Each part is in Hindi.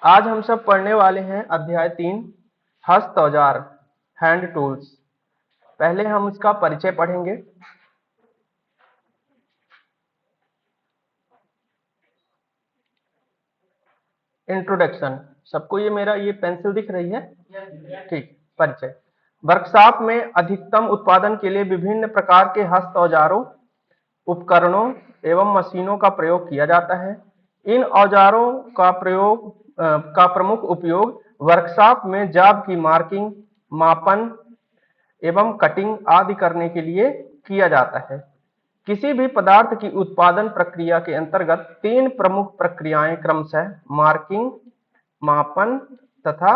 आज हम सब पढ़ने वाले हैं अध्याय 3 हस्त औजार हैंड टूल्स। पहले हम इसका परिचय पढ़ेंगे। इंट्रोडक्शन। सबको ये मेरा पेंसिल दिख रही है? ठीक। परिचय। वर्कशॉप में अधिकतम उत्पादन के लिए विभिन्न प्रकार के हस्त औजारों, उपकरणों एवं मशीनों का प्रयोग किया जाता है। इन औजारों का प्रमुख उपयोग वर्कशॉप में जॉब की मार्किंग, मापन एवं कटिंग आदि करने के लिए किया जाता है। किसी भी पदार्थ की उत्पादन प्रक्रिया के अंतर्गत 3 प्रमुख प्रक्रियाएं क्रमशः मार्किंग, मापन तथा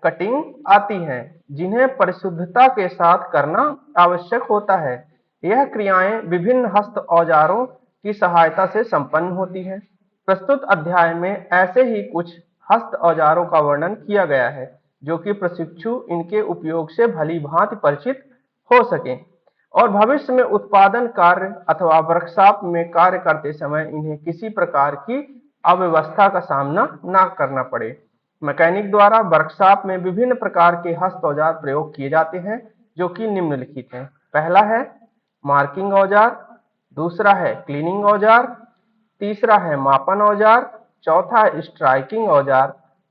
कटिंग आती हैं, जिन्हें परिशुद्धता के साथ करना आवश्यक होता है। यह क्रियाएं विभिन्न हस्त औजारों की सहायता से संपन्न होती हैं। प्रस्तुत अध्याय में ऐसे ही कुछ हस्त औजारों का वर्णन किया गया है, जो कि प्रशिक्षु इनके उपयोग से भली भांति परिचित हो सकें और भविष्य में उत्पादन कार्य अथवा वर्कशॉप में कार्य करते समय इन्हें किसी प्रकार की अव्यवस्था का सामना न करना पड़े। मैकेनिक द्वारा वर्कशॉप में विभिन्न प्रकार के हस्त औजार प्रयोग किए जाते हैं, जो कि निम्नलिखित हैं। पहला है मार्किंग औजार, दूसरा है क्लीनिंग औजार, तीसरा है मापन औजार, चौथा है स्ट्राइकिंग औजार,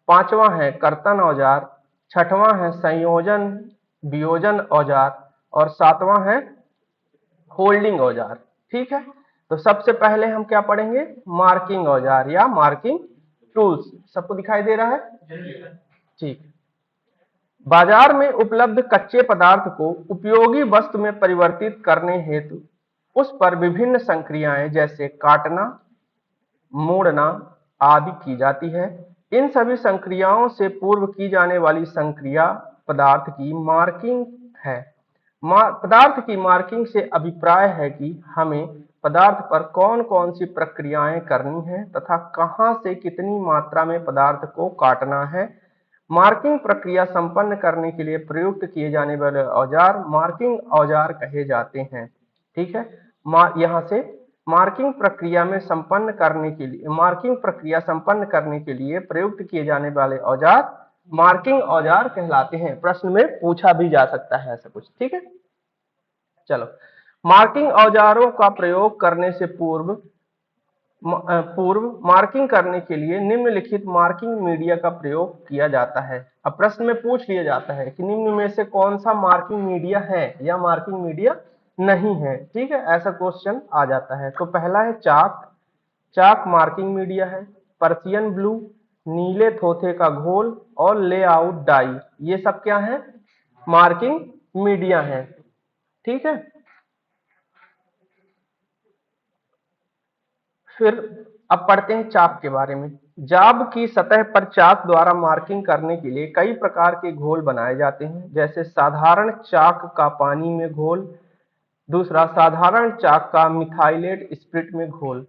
पांचवा है कर्तन औजार, छठवां है संयोजन वियोजन औजार और सातवां है होल्डिंग औजार। ठीक है, तो सबसे पहले हम क्या पढ़ेंगे? मार्किंग औजार या मार्किंग टूल्स। सबको दिखाई दे रहा है? ठीक। बाजार में उपलब्ध कच्चे पदार्थ को उपयोगी वस्तु में परिवर्तित करने हेतु उस पर विभिन्न संक्रियाएं जैसे काटना, मोड़ना आदि की जाती है। इन सभी संक्रियाओं से पूर्व की जाने वाली संक्रिया पदार्थ की मार्किंग है। पदार्थ की मार्किंग से अभिप्राय है कि हमें पदार्थ पर कौन कौन सी प्रक्रियाएं करनी है तथा कहां से कितनी मात्रा में पदार्थ को काटना है। मार्किंग प्रक्रिया संपन्न करने के लिए प्रयुक्त किए जाने वाले औजार मार्किंग औजार कहे जाते हैं। ठीक है, यहाँ से मार्किंग प्रक्रिया संपन्न करने के लिए प्रयुक्त किए जाने वाले औजार मार्किंग औजार कहलाते हैं। प्रश्न में पूछा भी जा सकता है ऐसा कुछ। ठीक है, चलो। मार्किंग औजारों का प्रयोग करने से पूर्व मार्किंग करने के लिए निम्नलिखित मार्किंग मीडिया का प्रयोग किया जाता है। अब प्रश्न में पूछ लिया जाता है कि निम्न में से कौन सा मार्किंग मीडिया है या मार्किंग मीडिया नहीं है। ठीक है, ऐसा क्वेश्चन आ जाता है। तो पहला है चाक मार्किंग मीडिया है। पर्सियन ब्लू, नीले थोथे का घोल और लेआउट डाई, ये सब क्या है? मार्किंग मीडिया है। ठीक है, फिर अब पढ़ते हैं चाक के बारे में। जाब की सतह पर चाक द्वारा मार्किंग करने के लिए कई प्रकार के घोल बनाए जाते हैं, जैसे साधारण चाक का पानी में घोल, दूसरा साधारण चाक का मिथाइलेट स्पिरिट में घोल।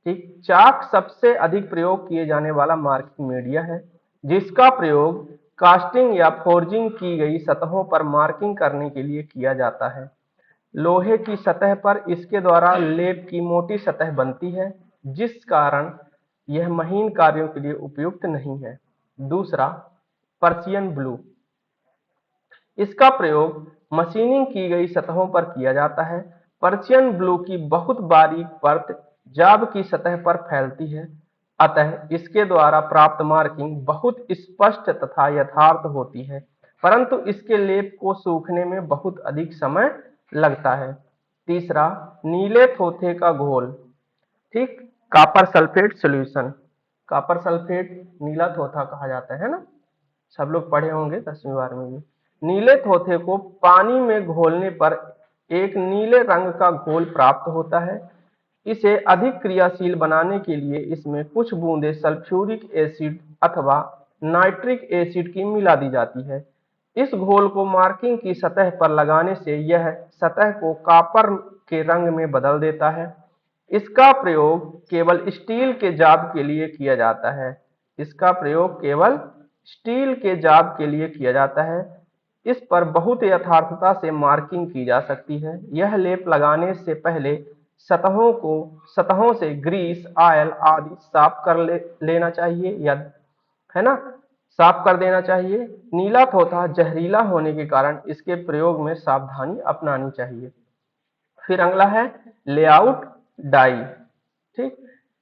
ठीक, चाक सबसे अधिक प्रयोग किए जाने वाला मार्किंग मीडिया है, जिसका प्रयोग कास्टिंग या फोर्जिंग की गई सतहों पर मार्किंग करने के लिए किया जाता है। लोहे की सतह पर इसके द्वारा लेप की मोटी सतह बनती है, जिस कारण यह महीन कार्यों के लिए उपयुक्त नहीं है। दूसरा पर्सियन ब्लू, इसका प्रयोग मशीनिंग की गई सतहों पर किया जाता है। पर्सियन ब्लू की बहुत बारीक परत जाब की सतह पर फैलती है, अतः इसके द्वारा प्राप्त मार्किंग बहुत स्पष्ट तथा यथार्थ होती है, परंतु इसके लेप को सूखने में बहुत अधिक समय लगता है। तीसरा नीले थोथे का घोल। ठीक, copper sulphate solution. Copper sulphate नीला थोथा कहा जाता है ना, सब लोग पढ़े होंगे 10वीं 12वीं में। नीले थोथे को पानी में घोलने पर एक नीले रंग का घोल प्राप्त होता है। इसे अधिक क्रियाशील बनाने के लिए इसमें कुछ बूंदें सल्फ्यूरिक एसिड अथवा नाइट्रिक एसिड की मिला दी जाती है। इस घोल को मार्किंग की सतह पर लगाने से यह सतह को कॉपर के रंग में बदल देता है। इसका प्रयोग केवल स्टील के जाब के लिए किया जाता है। इसका प्रयोग केवल स्टील के जाब के लिए किया जाता है। इस पर बहुत यथार्थता से मार्किंग की जा सकती है। यह लेप लगाने से पहले सतहों से ग्रीस, ऑयल आदि साफ कर लेना चाहिए। है ना, साफ कर देना चाहिए। नीला तोता जहरीला होने के कारण इसके प्रयोग में सावधानी अपनानी चाहिए। फिर अगला है लेआउट डाई। ठीक,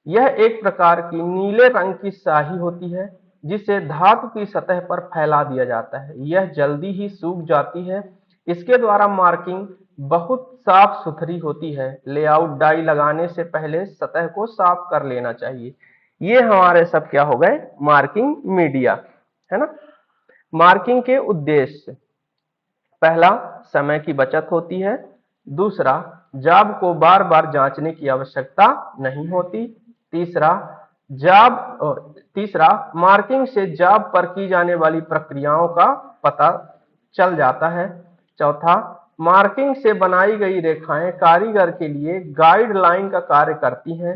यह एक प्रकार की नीले रंग की स्याही होती है जिसे धातु की सतह पर फैला दिया जाता है। यह जल्दी ही सूख जाती है। इसके द्वारा मार्किंग बहुत साफ सुथरी होती है। लेआउट डाई लगाने से पहले सतह को साफ कर लेना चाहिए। ये हमारे सब क्या हो गए, मार्किंग मीडिया, है ना। मार्किंग के उद्देश्य, पहला समय की बचत होती है। दूसरा, जाब को बार बार जांचने की आवश्यकता नहीं होती। तीसरा, तीसरा, मार्किंग से जाब पर की जाने वाली प्रक्रियाओं का पता चल जाता है। चौथा, मार्किंग से बनाई गई रेखाएं कारीगर के लिए गाइडलाइन का कार्य करती हैं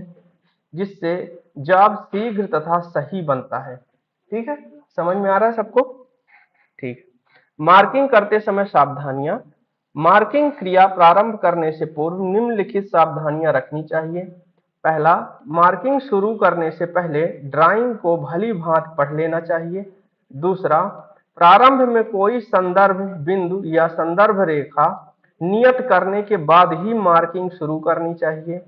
जिससे जाब शीघ्र तथा सही बनता है। ठीक है, समझ में आ रहा है सबको। ठीक, मार्किंग करते समय सावधानियां। मार्किंग क्रिया प्रारंभ करने से पूर्व निम्नलिखित सावधानियां रखनी चाहिए। पहला, मार्किंग शुरू करने से पहले ड्राइंग को भली भांति पढ़ लेना चाहिए। दूसरा, प्रारंभ में कोई संदर्भ बिंदु या संदर्भ रेखा नियत करने के बाद ही मार्किंग शुरू करनी चाहिए।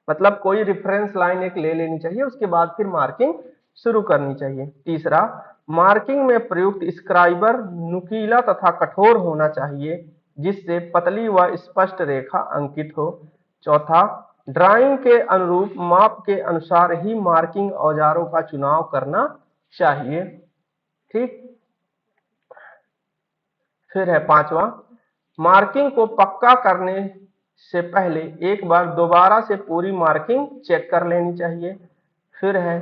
मतलब कोई रेफरेंस लाइन एक ले लेनी चाहिए, उसके बाद फिर मार्किंग शुरू करनी चाहिए। तीसरा, मार्किंग में प्रयुक्त स्क्राइबर नुकीला तथा कठोर होना चाहिए जिससे पतली व स्पष्ट रेखा अंकित हो। चौथा, ड्राइंग के अनुरूप माप के अनुसार ही मार्किंग औजारों का चुनाव करना चाहिए। ठीक, फिर है पांचवा, मार्किंग को पक्का करने से पहले एक बार दोबारा से पूरी मार्किंग चेक कर लेनी चाहिए। फिर है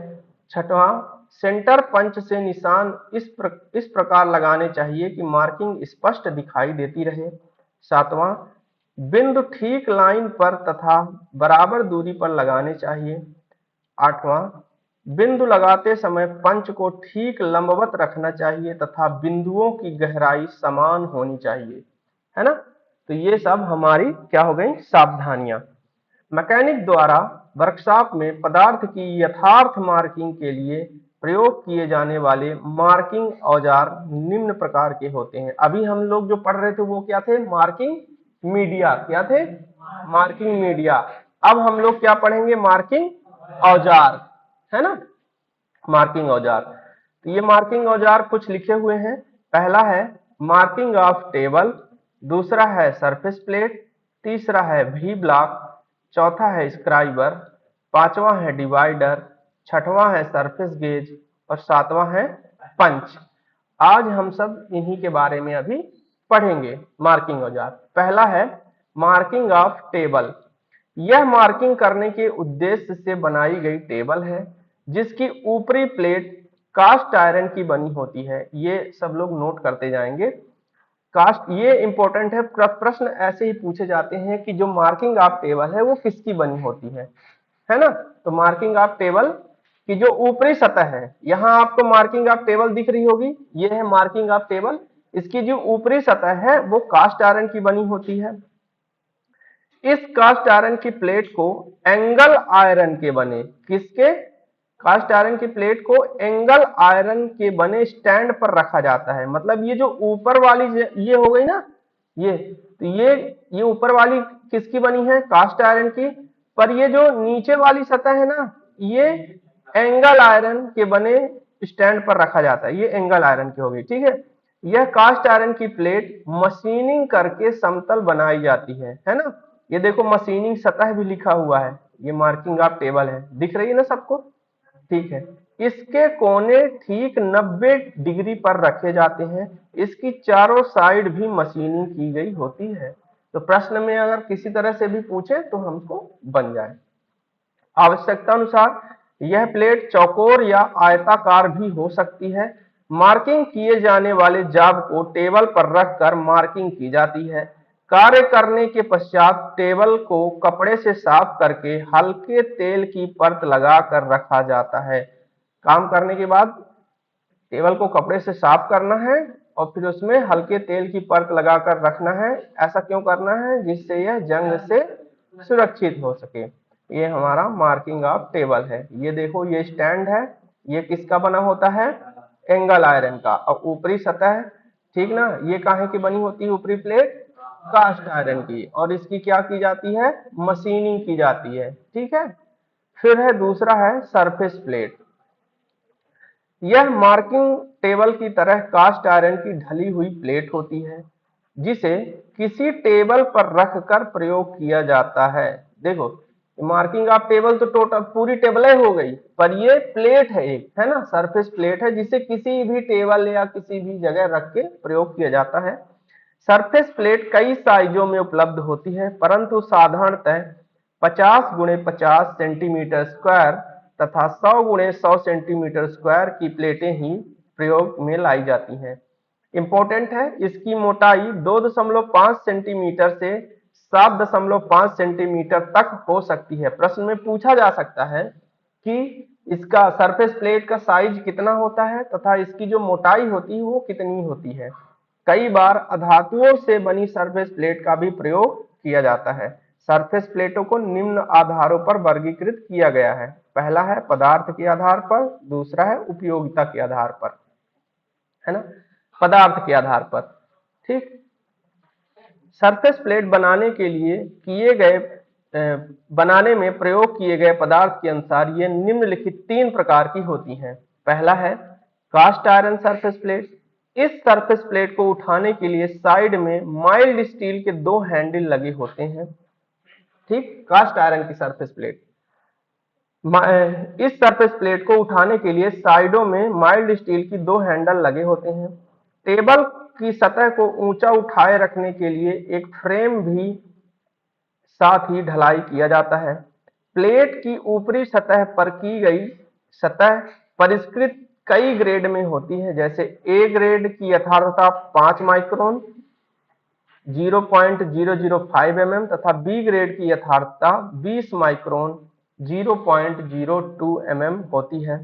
छठवां, सेंटर पंच से निशान इस प्रकार लगाने चाहिए कि मार्किंग स्पष्ट दिखाई देती रहे। सातवां, बिंदु ठीक लाइन पर तथा बराबर दूरी पर लगाने चाहिए। आठवां, बिंदु लगाते समय पंच को ठीक लंबवत रखना चाहिए तथा बिंदुओं की गहराई समान होनी चाहिए, है ना। तो ये सब हमारी क्या हो गई, सावधानियां। मैकेनिक द्वारा वर्कशॉप में पदार्थ की यथार्थ मार्किंग के लिए प्रयोग किए जाने वाले मार्किंग औजार निम्न प्रकार के होते हैं। अभी हम लोग जो पढ़ रहे थे वो क्या थे, मार्किंग मीडिया। क्या थे, मार्किंग मीडिया। अब हम लोग क्या पढ़ेंगे, मार्किंग औजार, है ना। मार्किंग औजार, तो ये मार्किंग औजार कुछ लिखे हुए हैं। पहला है मार्किंग ऑफ टेबल, दूसरा है सरफेस प्लेट, तीसरा है वी ब्लॉक, चौथा है स्क्राइबर, पांचवा है डिवाइडर, छठवां है सरफेस गेज और सातवां है पंच। आज हम सब इन्हीं के बारे में अभी पढ़ेंगे। मार्किंग औजार, पहला है मार्किंग ऑफ टेबल। यह मार्किंग करने के उद्देश्य से बनाई गई टेबल है जिसकी ऊपरी प्लेट कास्ट आयरन की बनी होती है। ये सब लोग नोट करते जाएंगे। कास्ट, ये इंपॉर्टेंट है, प्रश्न ऐसे ही पूछे जाते हैं कि जो मार्किंग ऑफ टेबल है वो किसकी बनी होती है ना। तो मार्किंग ऑफ टेबल की जो ऊपरी सतह है, यहाँ आपको मार्किंग ऑफ टेबल दिख रही होगी, ये है मार्किंग ऑफ टेबल। इसकी जो ऊपरी सतह है वो कास्ट आयरन की बनी होती है। इस कास्ट आयरन की प्लेट को एंगल आयरन के बने, किसके, कास्ट आयरन की प्लेट को एंगल आयरन के बने स्टैंड पर रखा जाता है। मतलब ये जो ऊपर वाली ये हो गई ना, ये तो ये ऊपर वाली किसकी बनी है, कास्ट आयरन की। पर ये जो नीचे वाली सतह है ना, ये एंगल आयरन के बने स्टैंड पर रखा जाता है। ये एंगल आयरन की होगी, ठीक है। यह कास्ट आयरन की प्लेट मशीनिंग करके समतल बनाई जाती है ना। ये देखो मशीनिंग सतह भी लिखा हुआ है, ये मार्किंग ऑफ टेबल है, दिख रही है ना सबको। ठीक है, इसके कोने ठीक 90 डिग्री पर रखे जाते हैं। इसकी चारों साइड भी मशीनिंग की गई होती है। तो प्रश्न में अगर किसी तरह से भी पूछे तो हमको बन जाए। आवश्यकता अनुसार यह प्लेट चौकोर या आयताकार भी हो सकती है। मार्किंग किए जाने वाले जाब को टेबल पर रखकर मार्किंग की जाती है। कार्य करने के पश्चात टेबल को कपड़े से साफ करके हल्के तेल की परत लगाकर रखा जाता है। काम करने के बाद टेबल को कपड़े से साफ करना है और फिर उसमें हल्के तेल की परत लगाकर रखना है। ऐसा क्यों करना है, जिससे यह जंग से सुरक्षित हो सके। ये हमारा मार्किंग ऑफ टेबल है। ये देखो ये स्टैंड है, ये किसका बना होता है, एंगल आयरन का, और ऊपरी सतह, ठीक ना, ये काहे की बनी होती है ऊपरी प्लेट? कास्ट आयरन की, और इसकी क्या की जाती है? मशीनिंग की जाती है, ठीक है। फिर है दूसरा है सरफेस प्लेट। यह मार्किंग टेबल की तरह कास्ट आयरन की ढली हुई प्लेट होती है, जिसे किसी टेबल पर रखकर प्रयोग किया जाता है। देखो, मार्किंग ऑफ टेबल तो टोटल पूरी टेबल हो गई, पर ये प्लेट है एक, है ना, सरफेस प्लेट है, जिसे किसी भी टेबल या किसी भी जगह रख के प्रयोग किया जाता है। सरफेस प्लेट कई साइजों में उपलब्ध होती है, परंतु साधारणतः 50 गुणे 50 सेंटीमीटर स्क्वायर तथा 100 गुणे 100 सेंटीमीटर स्क्वायर की प्लेटें ही प्रयोग में लाई जाती हैं। इंपॉर्टेंट है, इसकी मोटाई 2.5 सेंटीमीटर से 7.5 सेंटीमीटर तक हो सकती है। प्रश्न में पूछा जा सकता है कि इसका सरफेस प्लेट का साइज कितना होता है तथा इसकी जो मोटाई होती है वो कितनी होती है। कई बार अधातुओं से बनी सरफेस प्लेट का भी प्रयोग किया जाता है। सरफेस प्लेटों को निम्न आधारों पर वर्गीकृत किया गया है। पहला है पदार्थ के आधार पर, दूसरा है उपयोगिता के आधार पर, है ना, पदार्थ के आधार पर, ठीक। सरफेस प्लेट बनाने के लिए बनाने में प्रयोग किए गए पदार्थ के अनुसार ये निम्नलिखित 3 प्रकार की होती हैं। पहला है कास्ट आयरन सरफेस प्लेट। इस सरफेस प्लेट को उठाने के लिए साइड में माइल्ड स्टील के 2 हैंडल लगे होते हैं, ठीक। कास्ट आयरन की सरफेस प्लेट, इस सरफेस प्लेट को उठाने के लिए साइडों में माइल्ड स्टील की 2 हैंडल लगे होते हैं। टेबल की सतह को ऊंचा उठाए रखने के लिए एक फ्रेम भी साथ ही ढलाई किया जाता है। प्लेट की ऊपरी सतह पर की गई सतह परिष्कृत कई ग्रेड में होती है, जैसे ए ग्रेड की यथार्थता 5 माइक्रोन 0.005 mm तथा बी ग्रेड की यथार्थता 20 माइक्रोन 0.02 mm होती है।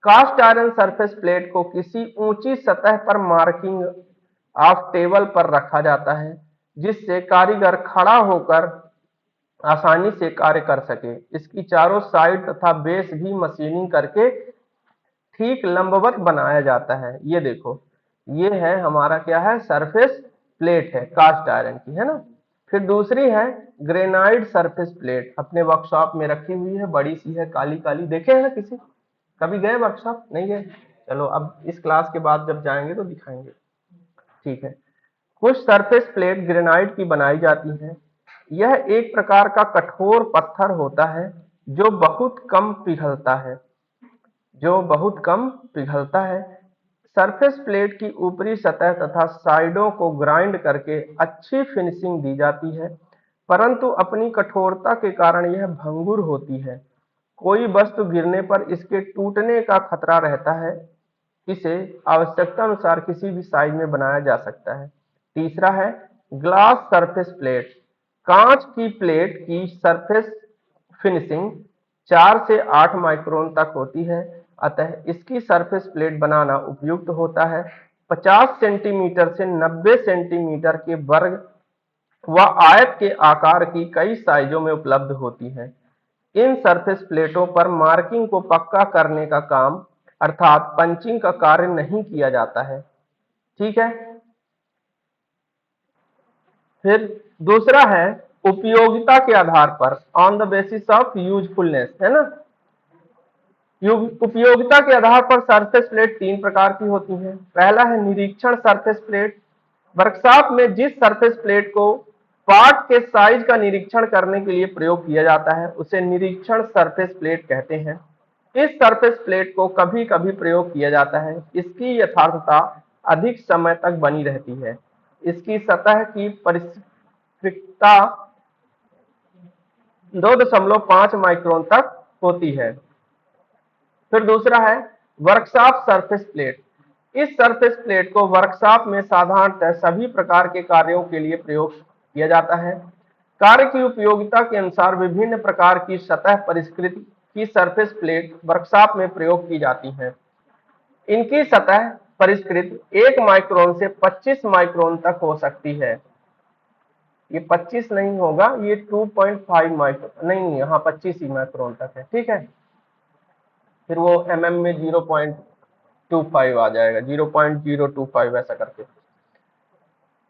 कास्ट आयरन सरफेस प्लेट को किसी ऊंची सतह पर मार्किंग ऑफ टेबल पर रखा जाता है, जिससे कारीगर खड़ा होकर आसानी से कार्य कर सके। इसकी चारों साइड तथा बेस भी मशीनिंग करके ठीक लंबवत बनाया जाता है। ये देखो, ये है हमारा क्या है? सरफेस प्लेट है कास्ट आयरन की, है ना। फिर दूसरी है ग्रेनाइट सरफेस प्लेट, अपने वर्कशॉप में रखी हुई है, बड़ी सी है, काली काली, देखे हैं ना किसी? कभी गए वर्कशॉप? नहीं गए? चलो अब इस क्लास के बाद जब जाएंगे तो दिखाएंगे, ठीक है। कुछ सरफेस प्लेट ग्रेनाइट की बनाई जाती है। यह एक प्रकार का कठोर पत्थर होता है जो बहुत कम पिघलता है। सरफेस प्लेट की ऊपरी सतह तथा साइडों को ग्राइंड करके अच्छी फिनिशिंग दी जाती है, परंतु अपनी कठोरता के कारण यह भंगुर होती है। कोई वस्तु गिरने पर इसके टूटने का खतरा रहता है। इसे आवश्यकता अनुसार किसी भी साइज में बनाया जा सकता है। तीसरा है ग्लास सरफेस प्लेट। कांच की प्लेट की सरफेस फिनिशिंग 4 से 8 माइक्रोन तक होती है, अतः इसकी सरफेस प्लेट बनाना उपयुक्त होता है। 50 सेंटीमीटर से 90 सेंटीमीटर के वर्ग व आयत के आकार की कई साइजों में उपलब्ध होती है। इन सरफेस प्लेटों पर मार्किंग को पक्का करने का काम अर्थात पंचिंग का कार्य नहीं किया जाता है, ठीक है। फिर दूसरा है उपयोगिता के आधार पर, on the basis of usefulness, है ना। उपयोगिता के आधार पर सरफेस प्लेट 3 प्रकार की होती हैं। पहला है निरीक्षण सरफेस प्लेट। वर्कशॉप में जिस सरफेस प्लेट को पार्ट के साइज का निरीक्षण करने के लिए प्रयोग किया जाता है उसे निरीक्षण सरफेस प्लेट कहते हैं। इस सरफेस प्लेट को कभी कभी प्रयोग किया जाता है। इसकी यथार्थता अधिक समय तक बनी रहती है। इसकी सतह की परिष्कृतता 2.5 माइक्रोन तक होती है। फिर दूसरा है वर्कशॉप सरफेस प्लेट। इस सरफेस प्लेट को वर्कशॉप में साधारणतः सभी प्रकार के कार्यों के लिए प्रयोग किया जाता है। कार्य की उपयोगिता के अनुसार विभिन्न प्रकार की सतह परिष्कृत की सरफेस प्लेट वर्कशॉप में प्रयोग की जाती हैं। इनकी सतह परिष्कृत 1 माइक्रोन से 25 माइक्रोन तक हो सकती है। ये 25 नहीं होगा, ये 2.5 माइक्रोन, नहीं, यहाँ 25 ही माइक्रोन तक है, ठीक है। फिर वो mm में 0. 0.025 आ जाएगा, 0.025 ऐसा करके।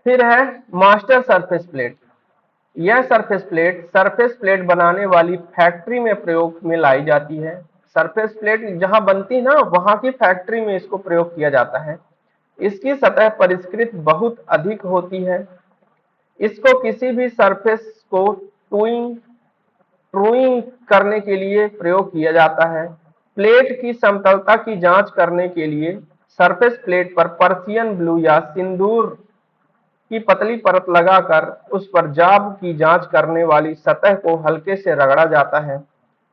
फिर है मास्टर सरफेस प्लेट। यह सरफेस प्लेट बनाने वाली फैक्ट्री में प्रयोग में लाई जाती है। सरफेस प्लेट जहां बनती है ना, वहां की फैक्ट्री में इसको प्रयोग किया जाता है। इसकी सतह परिष्कृत बहुत अधिक होती है। इसको किसी भी सरफेस को ट्रूइंग करने के लिए प्रयोग किया जाता है। प्लेट की समतलता की जांच करने के लिए सरफेस प्लेट पर पर्सियन ब्लू या सिंदूर की पतली परत लगाकर उस पर जाब की जांच करने वाली सतह को हल्के से रगड़ा जाता है।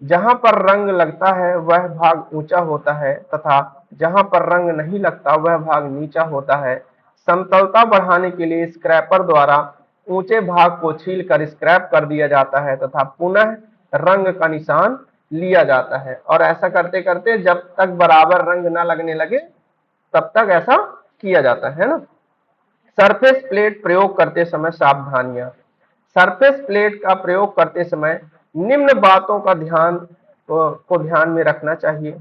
जहां पर रंग लगता है वह भाग ऊंचा होता है तथा जहां पर रंग नहीं लगता वह भाग नीचा होता है। समतलता बढ़ाने के लिए स्क्रैपर द्वारा ऊंचे भाग को छीलकर स्क्रैप कर दिया जाता है तथा पुनः रंग का निशान लिया जाता है। और ऐसा करते करते जब तक बराबर रंग न लगने लगे तब तक ऐसा किया जाता है ना। सरफेस प्लेट प्रयोग करते समय सावधानियां। सरफेस प्लेट का प्रयोग करते समय निम्न बातों का ध्यान में रखना चाहिए।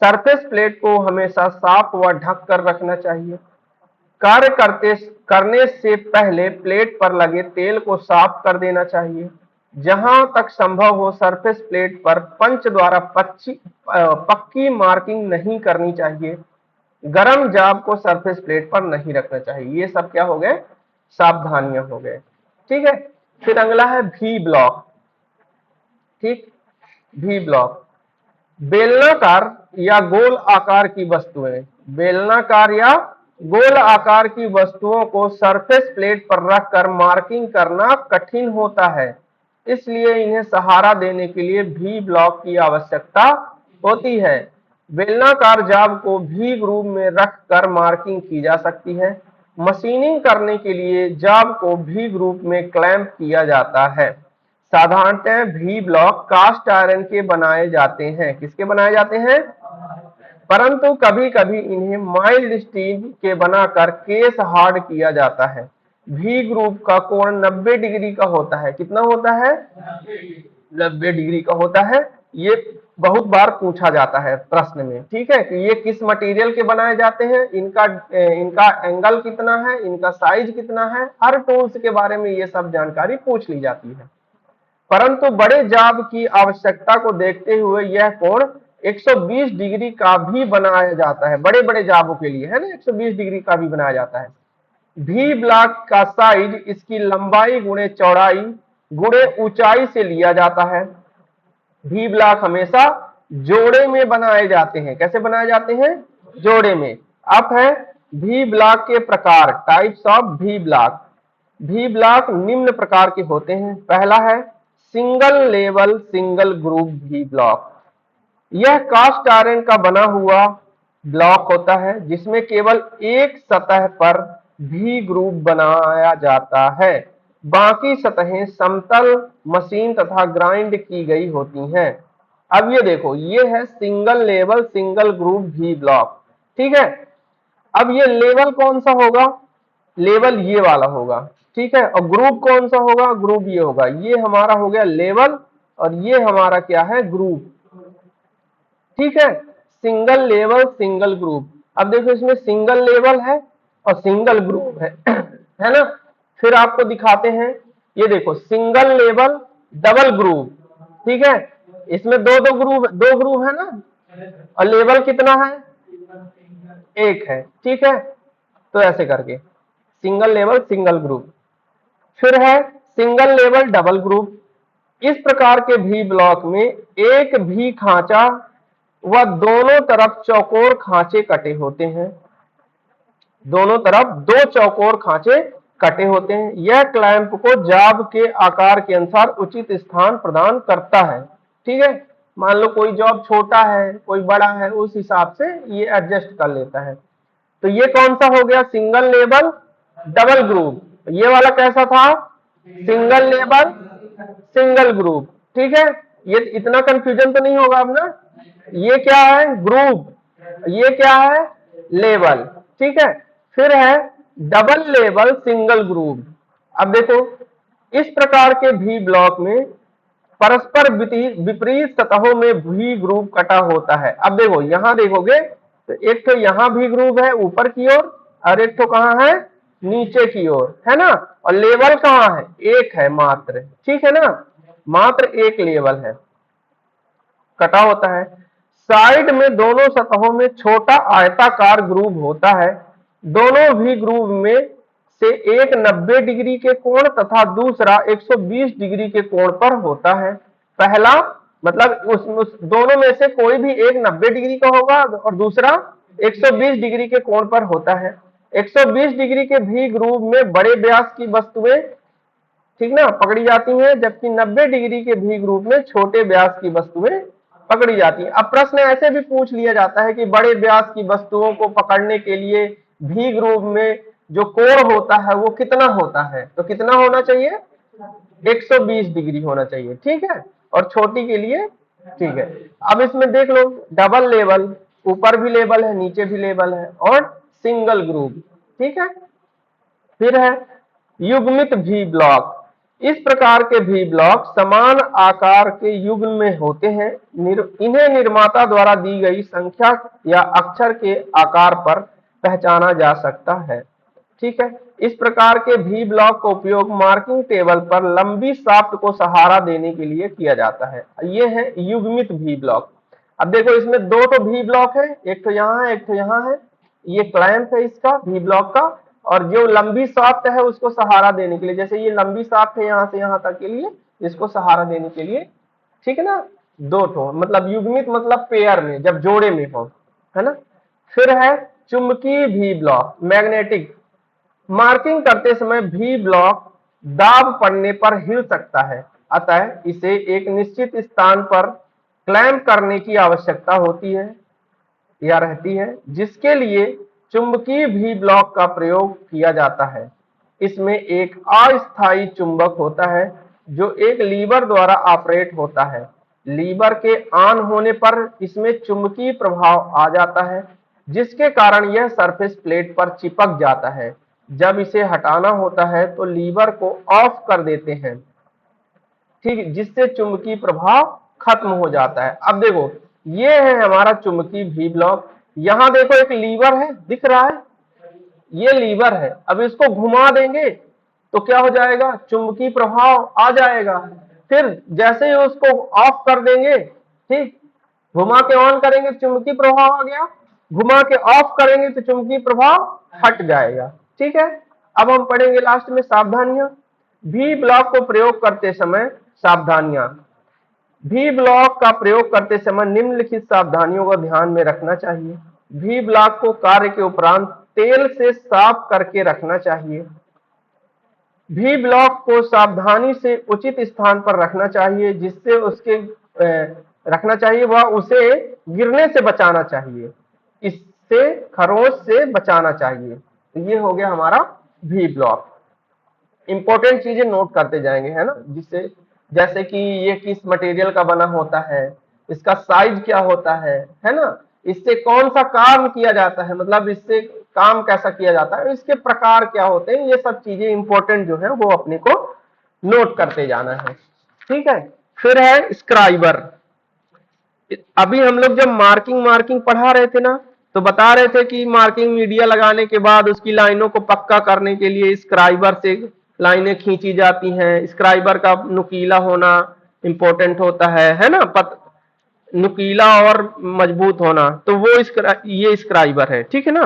सरफेस प्लेट को हमेशा साफ व ढक कर रखना चाहिए। कार्य करने से पहले प्लेट पर लगे तेल को साफ कर देना चाहिए। जहां तक संभव हो सरफेस प्लेट पर पंच द्वारा पक्की मार्किंग नहीं करनी चाहिए। गरम जाब को सरफेस प्लेट पर नहीं रखना चाहिए। ये सब क्या हो गए, सावधानियां हो गए। ठीक है। फिर अगला है भी ब्लॉक। ठीक, भी ब्लॉक बेलनाकार या गोल आकार की वस्तुएं, बेलनाकार या गोल आकार की वस्तुओं को सरफेस प्लेट पर रखकर मार्किंग करना कठिन होता है, इसलिए इन्हें सहारा देने के लिए भी ब्लॉक की आवश्यकता होती है। बेलनाकार जाब को भी ग्रूव में रखकर मार्किंग की जा सकती है। मशीनिंग करने के लिए जाब को भी ग्रूव में क्लैंप किया जाता है। साधारणतः भी ब्लॉक कास्ट आयरन के बनाए जाते हैं। किसके बनाए जाते हैं? परंतु कभी कभी इन्हें माइल्ड स्टील के बनाकर केस हार्ड किया जाता है। भी ग्रुप का कोण 90 डिग्री का होता है। कितना होता है? 90 डिग्री का होता है। ये बहुत बार पूछा जाता है प्रश्न में। ठीक है, कि ये किस मटेरियल के बनाए जाते हैं, इनका एंगल कितना है, इनका साइज कितना है, हर टूल्स के बारे में ये सब जानकारी पूछ ली जाती है। परंतु बड़े जाब की आवश्यकता को देखते हुए यह कोण 120 डिग्री का भी बनाया जाता है। बड़े बड़े जाबों के लिए है ना, 120 डिग्री का भी बनाया जाता है। भी ब्लॉक का साइज इसकी लंबाई गुणे चौड़ाई गुणे ऊंचाई से लिया जाता है। भी ब्लॉक हमेशा जोड़े में बनाए जाते हैं। कैसे बनाए जाते हैं? जोड़े में। अब है भी ब्लॉक के प्रकार, टाइप्स ऑफ भी ब्लॉक। भी ब्लॉक निम्न प्रकार के होते हैं। पहला है सिंगल लेवल सिंगल ग्रुप भी ब्लॉक। यह कास्ट आयरन का बना हुआ ब्लॉक होता है जिसमें केवल एक सतह पर भी ग्रुप बनाया जाता है, बाकी सतहें समतल मशीन तथा ग्राइंड की गई होती हैं। अब ये देखो, ये है सिंगल लेवल सिंगल ग्रुप भी ब्लॉक। ठीक है। अब ये लेवल कौन सा होगा? लेवल ये वाला होगा। ठीक है। और ग्रुप कौन सा होगा? ग्रुप ये होगा। ये हमारा हो गया लेवल और ये हमारा क्या है? ग्रुप। ठीक है। Single level single group. अब देखो, इसमें सिंगल लेवल है और सिंगल ग्रुप है है ना। फिर आपको दिखाते हैं, ये देखो सिंगल लेवल डबल ग्रुप। ठीक है, इसमें दो ग्रुप है ना, और लेवल कितना है? एक है। ठीक है, तो ऐसे करके सिंगल लेवल सिंगल ग्रुप। फिर है सिंगल लेवल डबल ग्रुप। इस प्रकार के भी ब्लॉक में एक भी खांचा व दोनों तरफ चौकोर खांचे कटे होते हैं। दोनों तरफ दो चौकोर खांचे कटे होते हैं। यह क्लैंप को जाब के आकार के अनुसार उचित स्थान प्रदान करता है। ठीक है, मान लो कोई जॉब छोटा है, कोई बड़ा है, उस हिसाब से ये एडजस्ट कर लेता है। तो ये कौन सा हो गया? Single level double group. ये वाला कैसा था? Single level single group. ठीक है, ये इतना कंफ्यूजन तो नहीं होगा अब ना। ये क्या है? ग्रुप। ये क्या है? लेवल। ठीक है। फिर है डबल लेवल सिंगल ग्रुप। अब देखो, इस प्रकार के भी ब्लॉक में परस्पर विपरीत सतहों में भी ग्रुप कटा होता है। अब देखो, यहां देखोगे तो एक तो यहाँ भी ग्रूव है ऊपर की ओर और एक तो कहाँ है नीचे की ओर, है ना। और लेवल कहाँ है, एक है मात्र, ठीक है ना, मात्र एक लेवल है, कटा होता है। साइड में दोनों सतहों में छोटा आयताकार ग्रूव होता है। दोनों भी ग्रूव में से एक 90 डिग्री के कोण तथा दूसरा 120 डिग्री के कोण पर होता है। पहला मतलब उस दोनों में से कोई भी एक 90 डिग्री का होगा और दूसरा 120 डिग्री के कोण पर होता है। 120 डिग्री के भी ग्रूव में बड़े व्यास की वस्तुएं, ठीक ना, पकड़ी जाती हैं, जबकि 90 डिग्री के भी ग्रुप में छोटे व्यास की वस्तुएं पकड़ी जाती हैं। अब प्रश्न ऐसे भी पूछ लिया जाता है कि बड़े व्यास की वस्तुओं को पकड़ने के लिए भी ग्रुप में जो कोण होता है वो कितना होता है, तो कितना होना चाहिए, 120 डिग्री होना चाहिए, ठीक है। और छोटी के लिए, ठीक है। अब इसमें देख लो डबल लेवल, ऊपर भी लेवल है नीचे भी लेवल है, और सिंगल ग्रुप, ठीक है। फिर है युग्मित भी ब्लॉक। इस प्रकार के भी ब्लॉक समान आकार के युग्म में होते हैं। इन्हें निर्माता द्वारा दी गई संख्या या अक्षर के आकार पर पहचाना जा सकता है, ठीक है। इस प्रकार के भी ब्लॉक का उपयोग मार्किंग टेबल पर लंबी शाफ्ट को सहारा देने के लिए किया जाता है। ये है युग्मित भी ब्लॉक। अब देखो इसमें दो तो भी ब्लॉक है, एक तो यहाँ है एक तो यहाँ है, ये क्लैंप है इसका भी ब्लॉक का, और जो लंबी शाफ्ट है उसको सहारा देने के लिए, जैसे ये लंबी शाफ्ट है यहाँ से यहाँ तक के लिए, इसको सहारा देने के लिए, ठीक है ना, दो ठो, मतलब युग्मित मतलब पेयर में, जब जोड़े में हो, है ना। फिर है चुंबकीय भी ब्लॉक, मैग्नेटिक। मार्किंग करते समय भी ब्लॉक दाब पड़ने पर हिल सकता है, अतः इसे एक निश्चित स्थान पर क्लैंप करने की आवश्यकता होती है या रहती है, जिसके लिए चुंबकीय भी ब्लॉक का प्रयोग किया जाता है। इसमें एक अस्थायी चुंबक होता है जो एक लीवर द्वारा ऑपरेट होता है। लीवर के ऑन होने पर इसमें चुंबकीय प्रभाव आ जाता है, जिसके कारण यह सरफेस प्लेट पर चिपक जाता है। जब इसे हटाना होता है तो लीवर को ऑफ कर देते हैं, ठीक, जिससे चुंबकीय प्रभाव खत्म हो जाता है। अब देखो ये है हमारा चुंबकीय भी ब्लॉक। यहां देखो एक लीवर है, दिख रहा है, ये लीवर है। अब इसको घुमा देंगे तो क्या हो जाएगा, चुंबकीय प्रभाव आ जाएगा। फिर जैसे ही उसको ऑफ कर देंगे, ठीक, घुमा के ऑन करेंगे तो चुंबकीय प्रभाव आ गया, घुमा के ऑफ करेंगे तो चुंबकीय प्रभाव हट जाएगा, ठीक है। अब हम पढ़ेंगे लास्ट में सावधानियां। भी ब्लॉक को प्रयोग करते समय सावधानियां। भी ब्लॉक का प्रयोग करते समय निम्नलिखित सावधानियों को ध्यान में रखना चाहिए। भी ब्लॉक को कार्य के उपरांत तेल से साफ करके रखना चाहिए। भी ब्लॉक को सावधानी से उचित स्थान पर रखना चाहिए, जिससे उसके रखना चाहिए वह उसे गिरने से बचाना चाहिए, इससे खरोंच से बचाना चाहिए। ये हो गया हमारा भी ब्लॉक। इंपॉर्टेंट चीजें नोट करते जाएंगे, है ना, जिससे जैसे कि ये किस मटेरियल का बना होता है, इसका साइज क्या होता है ना, इससे कौन सा काम किया जाता है, मतलब इससे काम कैसा किया जाता है, इसके प्रकार क्या होते हैं, ये सब चीजें इंपॉर्टेंट जो है वो अपने को नोट करते जाना है, ठीक है। फिर है स्क्राइबर। अभी हम लोग जब मार्किंग पढ़ा रहे थे ना, तो बता रहे थे कि मार्किंग मीडिया लगाने के बाद उसकी लाइनों को पक्का करने के लिए स्क्राइबर से लाइनें खींची जाती हैं। स्क्राइबर का नुकीला होना इंपॉर्टेंट होता है ना, नुकीला और मजबूत होना, तो वो ये स्क्राइबर है, ठीक है ना।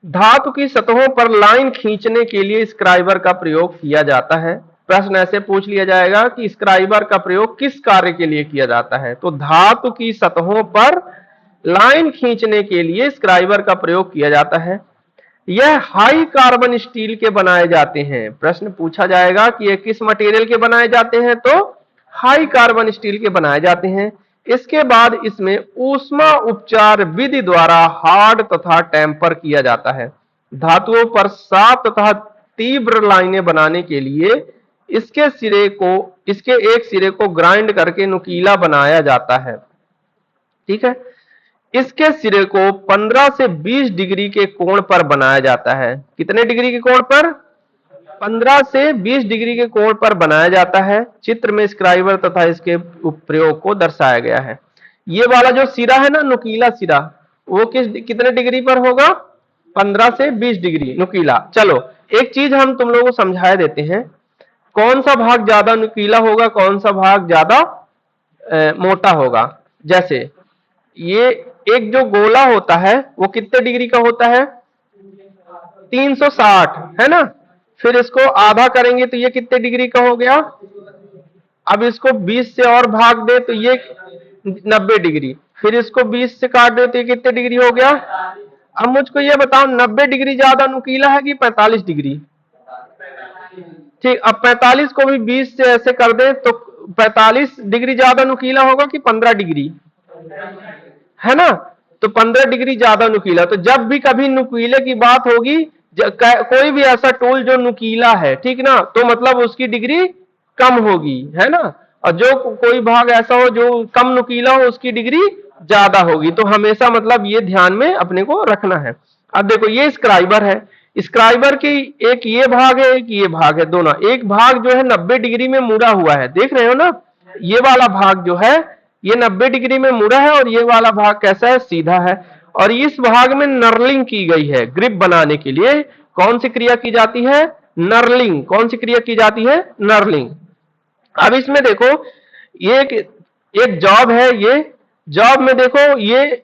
धातु की सतहों पर लाइन खींचने के लिए स्क्राइबर का प्रयोग किया जाता है। प्रश्न ऐसे पूछ लिया जाएगा कि स्क्राइबर का प्रयोग किस कार्य के लिए किया जाता है, तो धातु की सतहों पर लाइन खींचने के लिए स्क्राइबर का प्रयोग किया जाता है। यह हाई कार्बन स्टील के बनाए जाते हैं। प्रश्न पूछा जाएगा कि ये किस मटेरियल के बनाए जाते हैं, तो हाई कार्बन स्टील के बनाए जाते हैं। इसके बाद इसमें ऊष्मा उपचार विधि द्वारा हार्ड तथा टेम्पर किया जाता है। धातुओं पर साफ तथा तीव्र लाइनें बनाने के लिए इसके एक सिरे को ग्राइंड करके नुकीला बनाया जाता है, ठीक है। इसके सिरे को 15 से 20 डिग्री के कोण पर बनाया जाता है। कितने डिग्री के कोण पर, 15 से 20 डिग्री के कोण पर बनाया जाता है। चित्र में स्क्राइबर तथा इसके प्रयोग को दर्शाया गया है। ये वाला जो सिरा है ना, नुकीला सिरा, वो कितने डिग्री पर होगा? 15 से 20 डिग्री नुकीला। चलो एक चीज हम तुम लोगों को समझा देते हैं, कौन सा भाग ज्यादा नुकीला होगा, कौन सा भाग ज्यादा मोटा होगा। जैसे ये एक जो गोला होता है वो कितने डिग्री का होता है? 360, है ना। फिर इसको आधा करेंगे तो ये कितने डिग्री का हो गया? अब इसको 20 से और भाग दे तो ये 90 डिग्री। फिर इसको 20 से काट दे तो ये कितने डिग्री हो गया? अब मुझको ये बताओ 90 डिग्री ज्यादा नुकीला है कि 45 डिग्री? ठीक, अब 45 को भी 20 से ऐसे कर दें तो 45 डिग्री ज्यादा नुकीला होगा कि 15 डिग्री? है ना। तो 15 डिग्री ज्यादा नुकीला। तो जब भी कभी नुकीले की बात होगी, कोई भी ऐसा टूल जो नुकीला है, ठीक ना, तो मतलब उसकी डिग्री कम होगी, है ना। और जो कोई भाग ऐसा हो जो कम नुकीला हो उसकी डिग्री ज्यादा होगी। तो हमेशा मतलब ये ध्यान में अपने को रखना है। अब देखो ये स्क्राइबर है, स्क्राइबर की एक ये भाग है एक ये भाग है, दोनों। एक भाग जो है 90 डिग्री में मुड़ा हुआ है, देख रहे हो ना। ये वाला भाग जो है ये 90 डिग्री में मुड़ा है और ये वाला भाग कैसा है? सीधा है। और इस भाग में नर्लिंग की गई है। ग्रिप बनाने के लिए कौन सी क्रिया की जाती है? नर्लिंग। कौन सी क्रिया की जाती है? नर्लिंग। अब इसमें देखो ये एक जॉब है, ये जॉब में देखो ये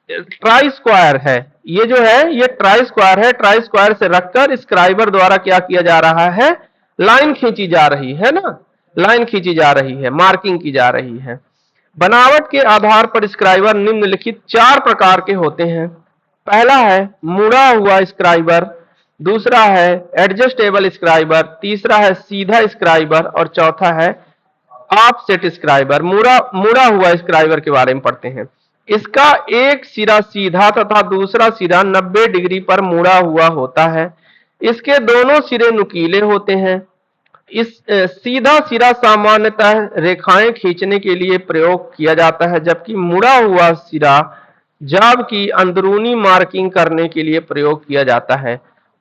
ट्राई स्क्वायर है, ये जो है ये ट्राई स्क्वायर है। ट्राई स्क्वायर से रखकर स्क्राइबर द्वारा क्या किया जा रहा है? लाइन खींची जा रही है ना, लाइन खींची जा रही है, मार्किंग की जा रही है। बनावट के आधार पर स्क्राइबर निम्नलिखित 4 प्रकार के होते हैं। पहला है मुड़ा हुआ स्क्राइबर, दूसरा है एडजस्टेबल स्क्राइबर, तीसरा है सीधा स्क्राइबर और चौथा है ऑफसेट स्क्राइबर। मुड़ा मुड़ा हुआ स्क्राइबर के बारे में पढ़ते हैं। इसका एक सिरा सीधा तथा दूसरा सिरा 90 डिग्री पर मुड़ा हुआ होता है। इसके दोनों सिरे नुकीले होते हैं। इस सीधा सिरा सामान्यतः रेखाएं खींचने के लिए प्रयोग किया जाता है, जबकि मुड़ा हुआ सिरा जॉब की अंदरूनी मार्किंग करने के लिए प्रयोग किया जाता है।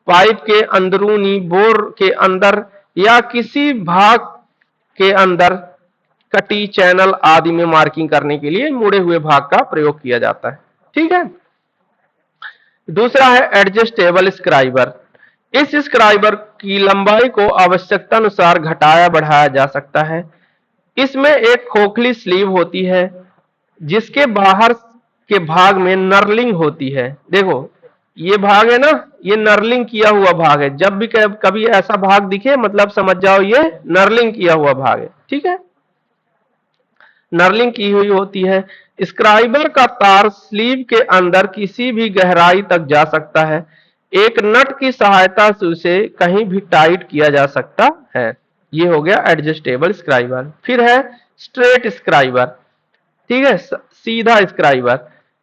पाइप के अंदरूनी बोर के अंदर या किसी भाग के अंदर कटी चैनल आदि में मार्किंग करने के लिए मुड़े हुए भाग का प्रयोग किया जाता है। ठीक है। दूसरा है एडजस्टेबल स्क्राइबर। इस स्क्राइबर की लंबाई को आवश्यकता अनुसार घटाया बढ़ाया जा सकता है। इसमें एक खोखली स्लीव होती है जिसके बाहर के भाग में नर्लिंग होती है। देखो ये भाग है ना, ये नर्लिंग किया हुआ भाग है। जब भी कभी ऐसा भाग दिखे मतलब समझ जाओ ये नर्लिंग किया हुआ भाग है। ठीक है, नर्लिंग की हुई होती है। स्क्राइबर का तार स्लीव के अंदर किसी भी गहराई तक जा सकता है। एक नट की सहायता से उसे कहीं भी टाइट किया जा सकता है। ये हो गया एडजस्टेबल स्क्राइबर। फिर है स्ट्रेट स्क्राइबर। ठीक है, सीधा स्क्राइबर।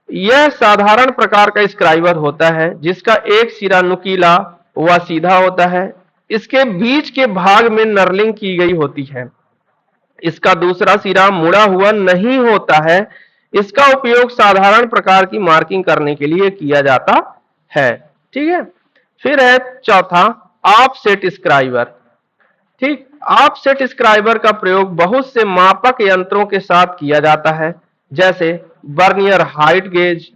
यह साधारण प्रकार का स्क्राइबर होता है जिसका एक सिरा नुकीला व सीधा होता है। इसके बीच के भाग में नर्लिंग की गई होती है। इसका दूसरा सिरा मुड़ा हुआ नहीं होता है। इसका उपयोग साधारण प्रकार की मार्किंग करने के लिए किया जाता है। ठीक है। फिर है चौथा ऑफसेट स्क्राइबर। ठीक, ऑफसेट स्क्राइबर का प्रयोग बहुत से मापक यंत्रों के साथ किया जाता है, जैसे vernier height gauge,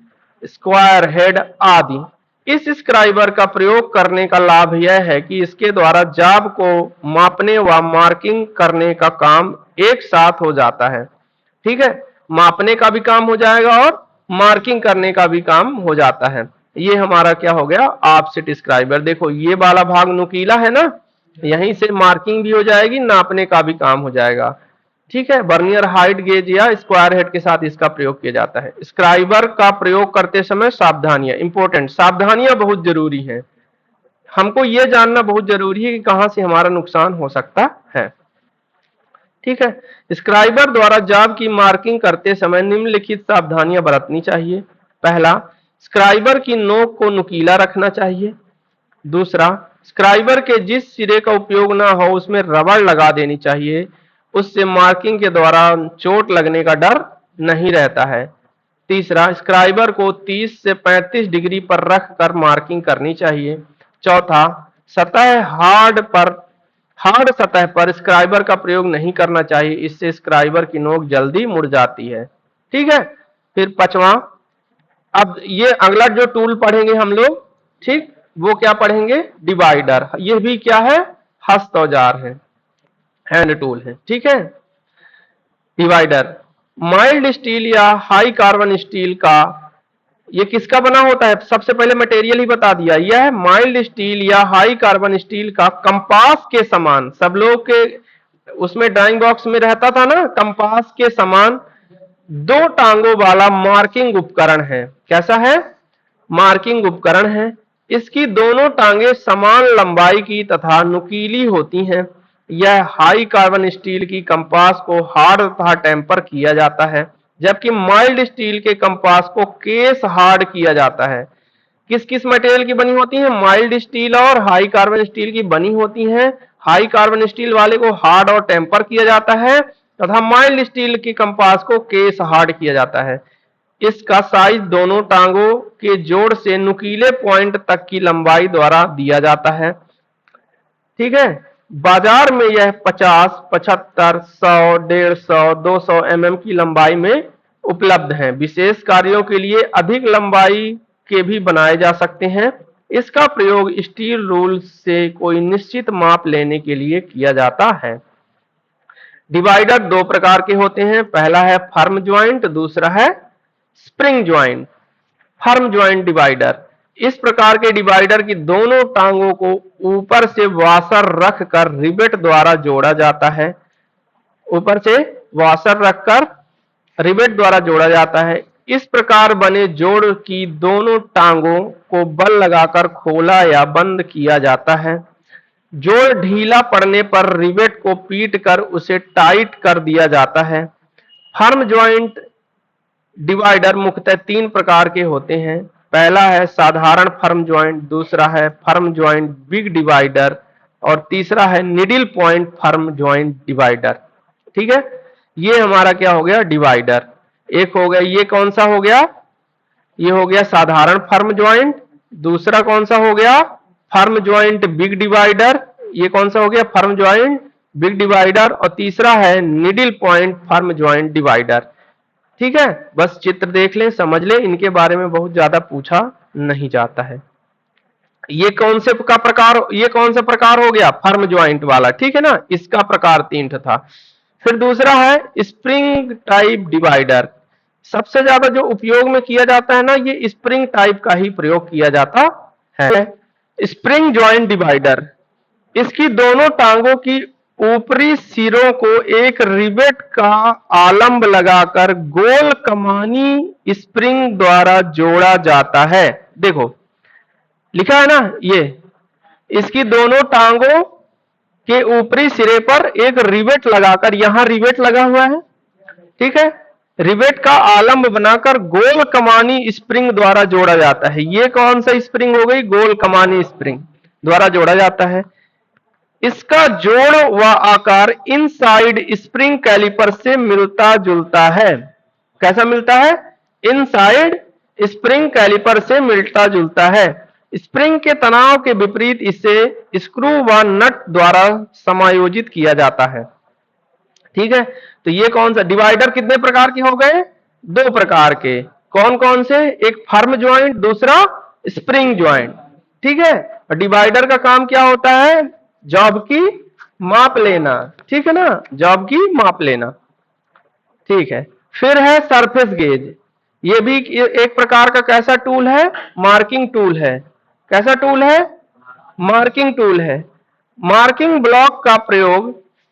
square head आदि। इस स्क्राइबर का प्रयोग करने का लाभ यह है कि इसके द्वारा जॉब को मापने व मार्किंग करने का काम एक साथ हो जाता है। ठीक है, मापने का भी काम हो जाएगा और मार्किंग करने का भी काम हो जाता है। ये हमारा क्या हो गया? Offset scriber. देखो ये वाला भाग नुकीला है ना, यहीं से मार्किंग भी हो जाएगी, नापने का भी काम हो जाएगा। ठीक है, वर्नियर हाइट गेज या स्क्वायर हेड के साथ इसका प्रयोग किया जाता है। स्क्राइबर का प्रयोग करते समय सावधानियां, इंपॉर्टेंट सावधानियां बहुत जरूरी है। हमको यह जानना बहुत जरूरी है कि कहां से हमारा नुकसान हो सकता है। ठीक है, स्क्राइबर द्वारा जॉब की मार्किंग करते समय निम्नलिखित सावधानियां बरतनी चाहिए। पहला, स्क्राइबर की नोक को नुकीला रखना चाहिए। दूसरा, स्क्राइबर के जिस सिरे का उपयोग ना हो उसमें रबड़ लगा देनी चाहिए, उससे मार्किंग के दौरान चोट लगने का डर नहीं रहता है। तीसरा, स्क्राइबर को 30 से 35 डिग्री पर रखकर मार्किंग करनी चाहिए। चौथा, हार्ड सतह पर स्क्राइबर का प्रयोग नहीं करना चाहिए, इससे स्क्राइबर की नोक जल्दी मुड़ जाती है। ठीक है। फिर पांचवा, अब ये अगला जो टूल पढ़ेंगे हम लोग, ठीक, वो क्या पढ़ेंगे, डिवाइडर। ये भी क्या है, हस्त औजार है, हैंड टूल है, ठीक है। डिवाइडर माइल्ड स्टील या हाई कार्बन स्टील का, ये किसका बना होता है, सबसे पहले मटेरियल ही बता दिया, यह माइल्ड स्टील या हाई कार्बन स्टील का कंपास के समान, सब लोग के उसमें ड्राइंग बॉक्स में रहता था ना, कंपास के समान दो टांगों वाला मार्किंग उपकरण है। कैसा है, मार्किंग उपकरण है। इसकी दोनों टांगे समान लंबाई की तथा नुकीली होती हैं। यह हाई कार्बन स्टील की कंपास को हार्ड तथा टेम्पर किया जाता है, जबकि माइल्ड स्टील के कंपास को केस हार्ड किया जाता है। किस किस मटेरियल की बनी होती है, माइल्ड स्टील और हाई कार्बन स्टील की बनी होती है। हाई कार्बन स्टील वाले को हार्ड और टेम्पर किया जाता है तथा माइल्ड स्टील के कंपास को केस हार्ड किया जाता है। इसका साइज दोनों टांगों के जोड़ से नुकीले पॉइंट तक की लंबाई द्वारा दिया जाता है, ठीक है। बाजार में यह 50, 75, 100, 150, 200 mm की लंबाई में उपलब्ध है। विशेष कार्यों के लिए अधिक लंबाई के भी बनाए जा सकते हैं। इसका प्रयोग स्टील रूल से कोई निश्चित माप लेने के लिए किया जाता है। डिवाइडर दो प्रकार के होते हैं, पहला है फर्म ज्वाइंट, दूसरा है spring joint. Firm joint divider, इस प्रकार के डिवाइडर की दोनों टांगों को ऊपर से वाशर रखकर रिवेट द्वारा जोड़ा जाता है। ऊपर से वाशर रखकर रिवेट द्वारा जोड़ा जाता है। इस प्रकार बने जोड़ की दोनों टांगों को बल लगाकर खोला या बंद किया जाता है। जोड़ ढीला पड़ने पर रिवेट को पीट कर उसे टाइट कर दिया जाता है। फर्म ज्वाइंट डिवाइडर मुख्यतः तीन प्रकार के होते हैं। पहला है साधारण फर्म ज्वाइंट, दूसरा है फर्म ज्वाइंट बिग डिवाइडर और तीसरा है needle point firm joint divider, ठीक है। ये हमारा क्या हो गया, डिवाइडर। एक हो गया, ये कौन सा हो गया, ये हो गया साधारण फर्म ज्वाइंट। दूसरा कौन सा हो गया, फर्म ज्वाइंट बिग डिवाइडर। ये कौन सा हो गया, फर्म ज्वाइंट बिग डिवाइडर। और तीसरा है needle point firm joint divider, ठीक है। बस चित्र देख लें, समझ लें, इनके बारे में बहुत ज्यादा पूछा नहीं जाता है। ये कौन से का प्रकार, ये कौन सा प्रकार हो गया, फर्म ज्वाइंट वाला, ठीक है ना। इसका प्रकार तीन था। फिर दूसरा है स्प्रिंग टाइप डिवाइडर। सबसे ज्यादा जो उपयोग में किया जाता है ना, ये स्प्रिंग टाइप का ही प्रयोग किया जाता है। स्प्रिंग ज्वाइंट डिवाइडर, इसकी दोनों टांगों की ऊपरी सिरों को एक रिवेट का आलंब लगाकर गोल कमानी स्प्रिंग द्वारा जोड़ा जाता है। देखो लिखा है ना, ये इसकी दोनों टांगों के ऊपरी सिरे पर एक रिवेट लगाकर, यहां रिवेट लगा हुआ है, ठीक है, रिवेट का आलंब बनाकर गोल कमानी स्प्रिंग द्वारा जोड़ा जाता है। ये कौन सा स्प्रिंग हो गई, गोल कमानी स्प्रिंग द्वारा जोड़ा जाता है। इसका जोड़ व आकार इनसाइड स्प्रिंग कैलिपर से मिलता जुलता है। कैसा मिलता है, इनसाइड स्प्रिंग कैलिपर से मिलता जुलता है। स्प्रिंग के तनाव के विपरीत इसे स्क्रू व नट द्वारा समायोजित किया जाता है, ठीक है। तो ये कौन सा डिवाइडर, कितने प्रकार के हो गए, दो प्रकार के। कौन कौन से, एक फर्म ज्वाइंट, दूसरा स्प्रिंग ज्वाइंट, ठीक है। और डिवाइडर का काम क्या होता है, जॉब की माप लेना, ठीक है ना, जॉब की माप लेना, ठीक है। फिर है सरफेस गेज। ये भी एक प्रकार का कैसा टूल है, मार्किंग टूल है। कैसा टूल है, मार्किंग टूल है। मार्किंग ब्लॉक का प्रयोग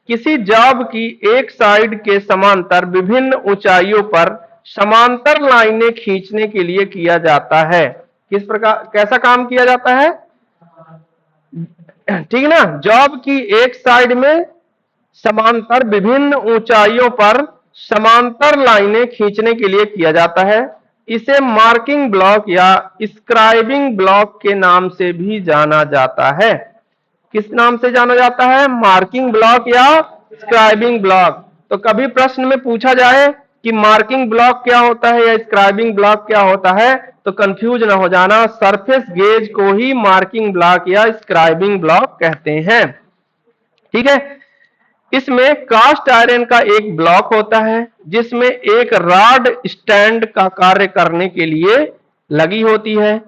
किसी जॉब की एक साइड के समांतर विभिन्न ऊंचाइयों पर समांतर लाइनें खींचने के लिए किया जाता है। किस प्रकार, कैसा काम किया जाता है, ठीक ना, जॉब की एक साइड में समांतर विभिन्न ऊंचाइयों पर समांतर लाइनें खींचने के लिए किया जाता है। इसे मार्किंग ब्लॉक या स्क्राइबिंग ब्लॉक के नाम से भी जाना जाता है। किस नाम से जाना जाता है, मार्किंग ब्लॉक या स्क्राइबिंग ब्लॉक। तो कभी प्रश्न में पूछा जाए कि मार्किंग ब्लॉक क्या होता है या स्क्राइबिंग ब्लॉक क्या होता है, तो कंफ्यूज ना हो जाना, सरफेस गेज को ही मार्किंग ब्लॉक या स्क्राइबिंग ब्लॉक कहते हैं, ठीक है। इसमें कास्ट आयरन का एक ब्लॉक होता है जिसमें एक रॉड स्टैंड का कार्य करने के लिए लगी होती है।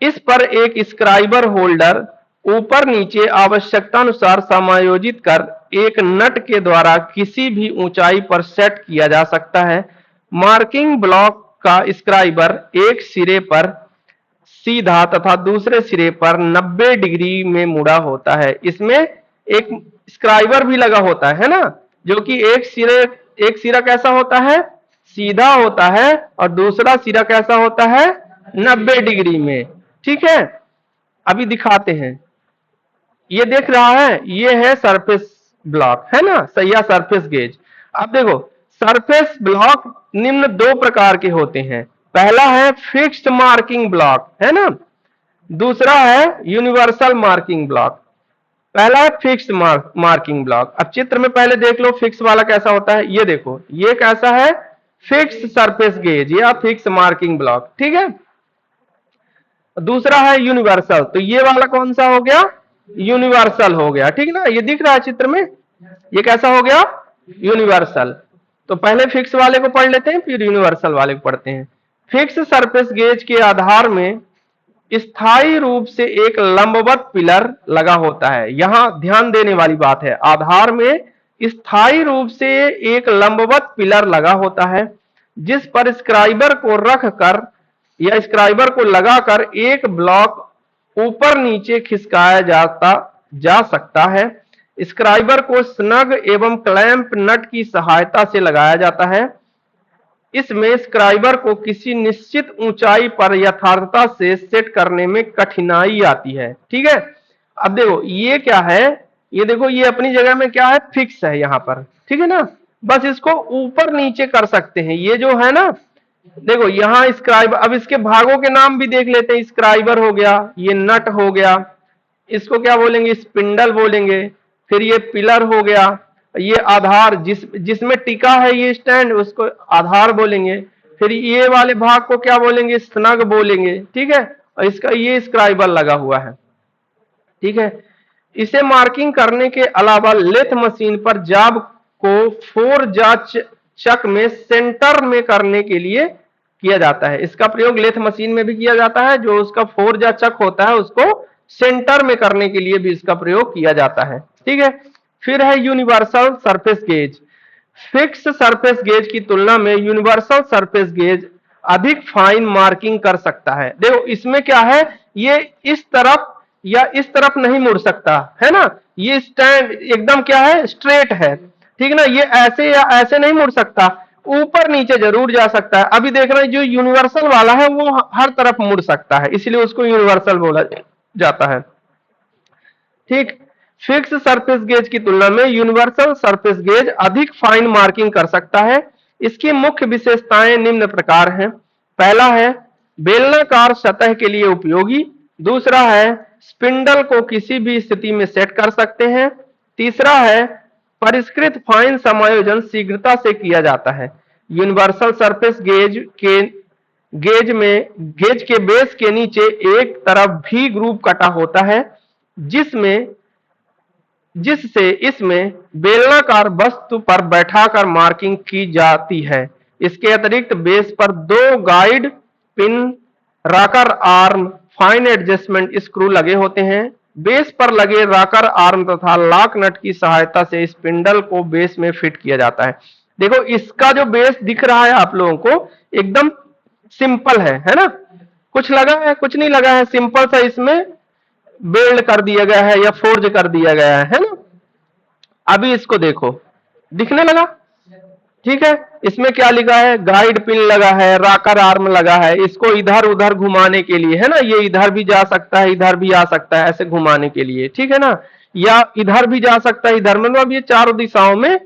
इस पर एक स्क्राइबर होल्डर ऊपर नीचे आवश्यकतानुसार समायोजित कर एक नट के द्वारा किसी भी ऊंचाई पर सेट किया जा सकता है। मार्किंग ब्लॉक का स्क्राइबर एक सिरे पर सीधा तथा दूसरे सिरे पर 90 डिग्री में मुड़ा होता है। इसमें एक स्क्राइबर भी लगा होता है ना, जो कि एक सिरा कैसा होता है, सीधा होता है, और दूसरा सिरा कैसा होता है, 90 डिग्री में। ठीक है, अभी दिखाते हैं। ये देख रहा है, ये है सरफेस ब्लॉक, है ना, सही है, सरफेस गेज। अब देखो, सरफेस ब्लॉक निम्न दो प्रकार के होते हैं। पहला है फिक्स्ड मार्किंग ब्लॉक, है ना, दूसरा है यूनिवर्सल मार्किंग ब्लॉक। पहला है फिक्स्ड मार्किंग ब्लॉक। अब चित्र में पहले देख लो फिक्स वाला कैसा होता है। ये देखो, ये कैसा है, फिक्स्ड सरफेस गेज या फिक्स मार्किंग ब्लॉक। ठीक है, दूसरा है यूनिवर्सल, तो ये वाला कौन सा हो गया, यूनिवर्सल हो गया। ठीक ना, ये दिख रहा है चित्र में, ये कैसा हो गया, यूनिवर्सल। तो पहले फिक्स वाले को पढ़ लेते हैं, फिर यूनिवर्सल वाले को पढ़ते हैं। फिक्स सरफेस गेज के आधार में स्थायी रूप से एक लंबवत पिलर लगा होता है। यहां ध्यान देने वाली बात है, आधार में स्थायी रूप से एक लंबवत पिलर लगा होता है, जिस पर स्क्राइबर को रख कर या स्क्राइबर को लगाकर एक ब्लॉक ऊपर नीचे खिसकाया जा सकता है। स्क्राइबर को स्नग एवं क्लैंप नट की सहायता से लगाया जाता है। इसमें स्क्राइबर को किसी निश्चित ऊंचाई पर यथार्थता से सेट करने में कठिनाई आती है। ठीक है, अब देखो ये क्या है, ये देखो ये अपनी जगह में क्या है, फिक्स है यहाँ पर। ठीक है ना, बस इसको ऊपर नीचे कर सकते हैं। ये जो है ना, देखो यहाँ स्क्राइबर, अब इसके भागों के नाम भी देख लेते हैं। स्क्राइबर हो गया, ये नट हो गया, इसको क्या बोलेंगे, स्पिंडल बोलेंगे। फिर ये पिलर हो गया, ये आधार जिसमें टिका है ये स्टैंड, उसको आधार बोलेंगे। फिर ये वाले भाग को क्या बोलेंगे, स्नग बोलेंगे। ठीक है, और इसका ये स्क्राइबर लगा हुआ है। ठीक है, इसे मार्किंग करने के अलावा लेथ मशीन पर जॉब को फोर-जा चक में सेंटर में करने के लिए किया जाता है। इसका प्रयोग लेथ मशीन में भी किया जाता है, जो उसका फोर-जा चक होता है उसको सेंटर में करने के लिए भी इसका प्रयोग किया जाता है। ठीक है, फिर है universal surface gauge. Fix surface gauge की तुलना में यूनिवर्सल सरफेस गेज अधिक फाइन मार्किंग कर सकता है। देखो इसमें क्या है, ये इस तरफ या इस तरफ नहीं मुड़ सकता, है ना, ये स्टैंड एकदम क्या है, स्ट्रेट है। ठीक ना, ये ऐसे या ऐसे नहीं मुड़ सकता, ऊपर नीचे जरूर जा सकता है। अभी देख रहे हैं जो यूनिवर्सल वाला है वो हर तरफ मुड़ सकता है, इसलिए उसको यूनिवर्सल बोला जाता है। ठीक, फिक्स सरफेस गेज की तुलना में यूनिवर्सल सरफेस गेज अधिक फाइन मार्किंग कर सकता है। इसकी मुख्य विशेषताएं निम्न प्रकार हैं। पहला है बेलनाकार सतह के लिए उपयोगी। दूसरा है स्पिंडल को किसी भी स्थिति में सेट कर सकते हैं। तीसरा है परिष्कृत फाइन समायोजन शीघ्रता से किया जाता है। यूनिवर्सल सरफेस गेज के बेस के नीचे एक तरफ भी ग्रूव कटा होता है, जिससे इसमें बेलनाकार वस्तु पर बैठाकर मार्किंग की जाती है। इसके अतिरिक्त बेस पर दो guide pin, rocker arm, fine adjustment screw लगे होते हैं। बेस पर लगे रॉकर आर्म तथा लॉक नट की सहायता से स्पिंडल को बेस में फिट किया जाता है। देखो इसका जो बेस दिख रहा है आप लोगों को, एकदम सिंपल है ना, कुछ लगा है, कुछ नहीं लगा है, सिंपल सा इसमें बेल्ड कर दिया गया है या फोर्ज कर दिया गया है ना। अभी इसको देखो, दिखने लगा। ठीक है, इसमें क्या लिखा है, गाइड पिन लगा है, रॉकर आर्म लगा है, इसको इधर उधर घुमाने के लिए, है ना, ये इधर भी जा सकता है, इधर भी आ सकता है, ऐसे घुमाने के लिए। ठीक है ना, या इधर भी जा सकता है, इधर, मतलब ये चारों दिशाओं में,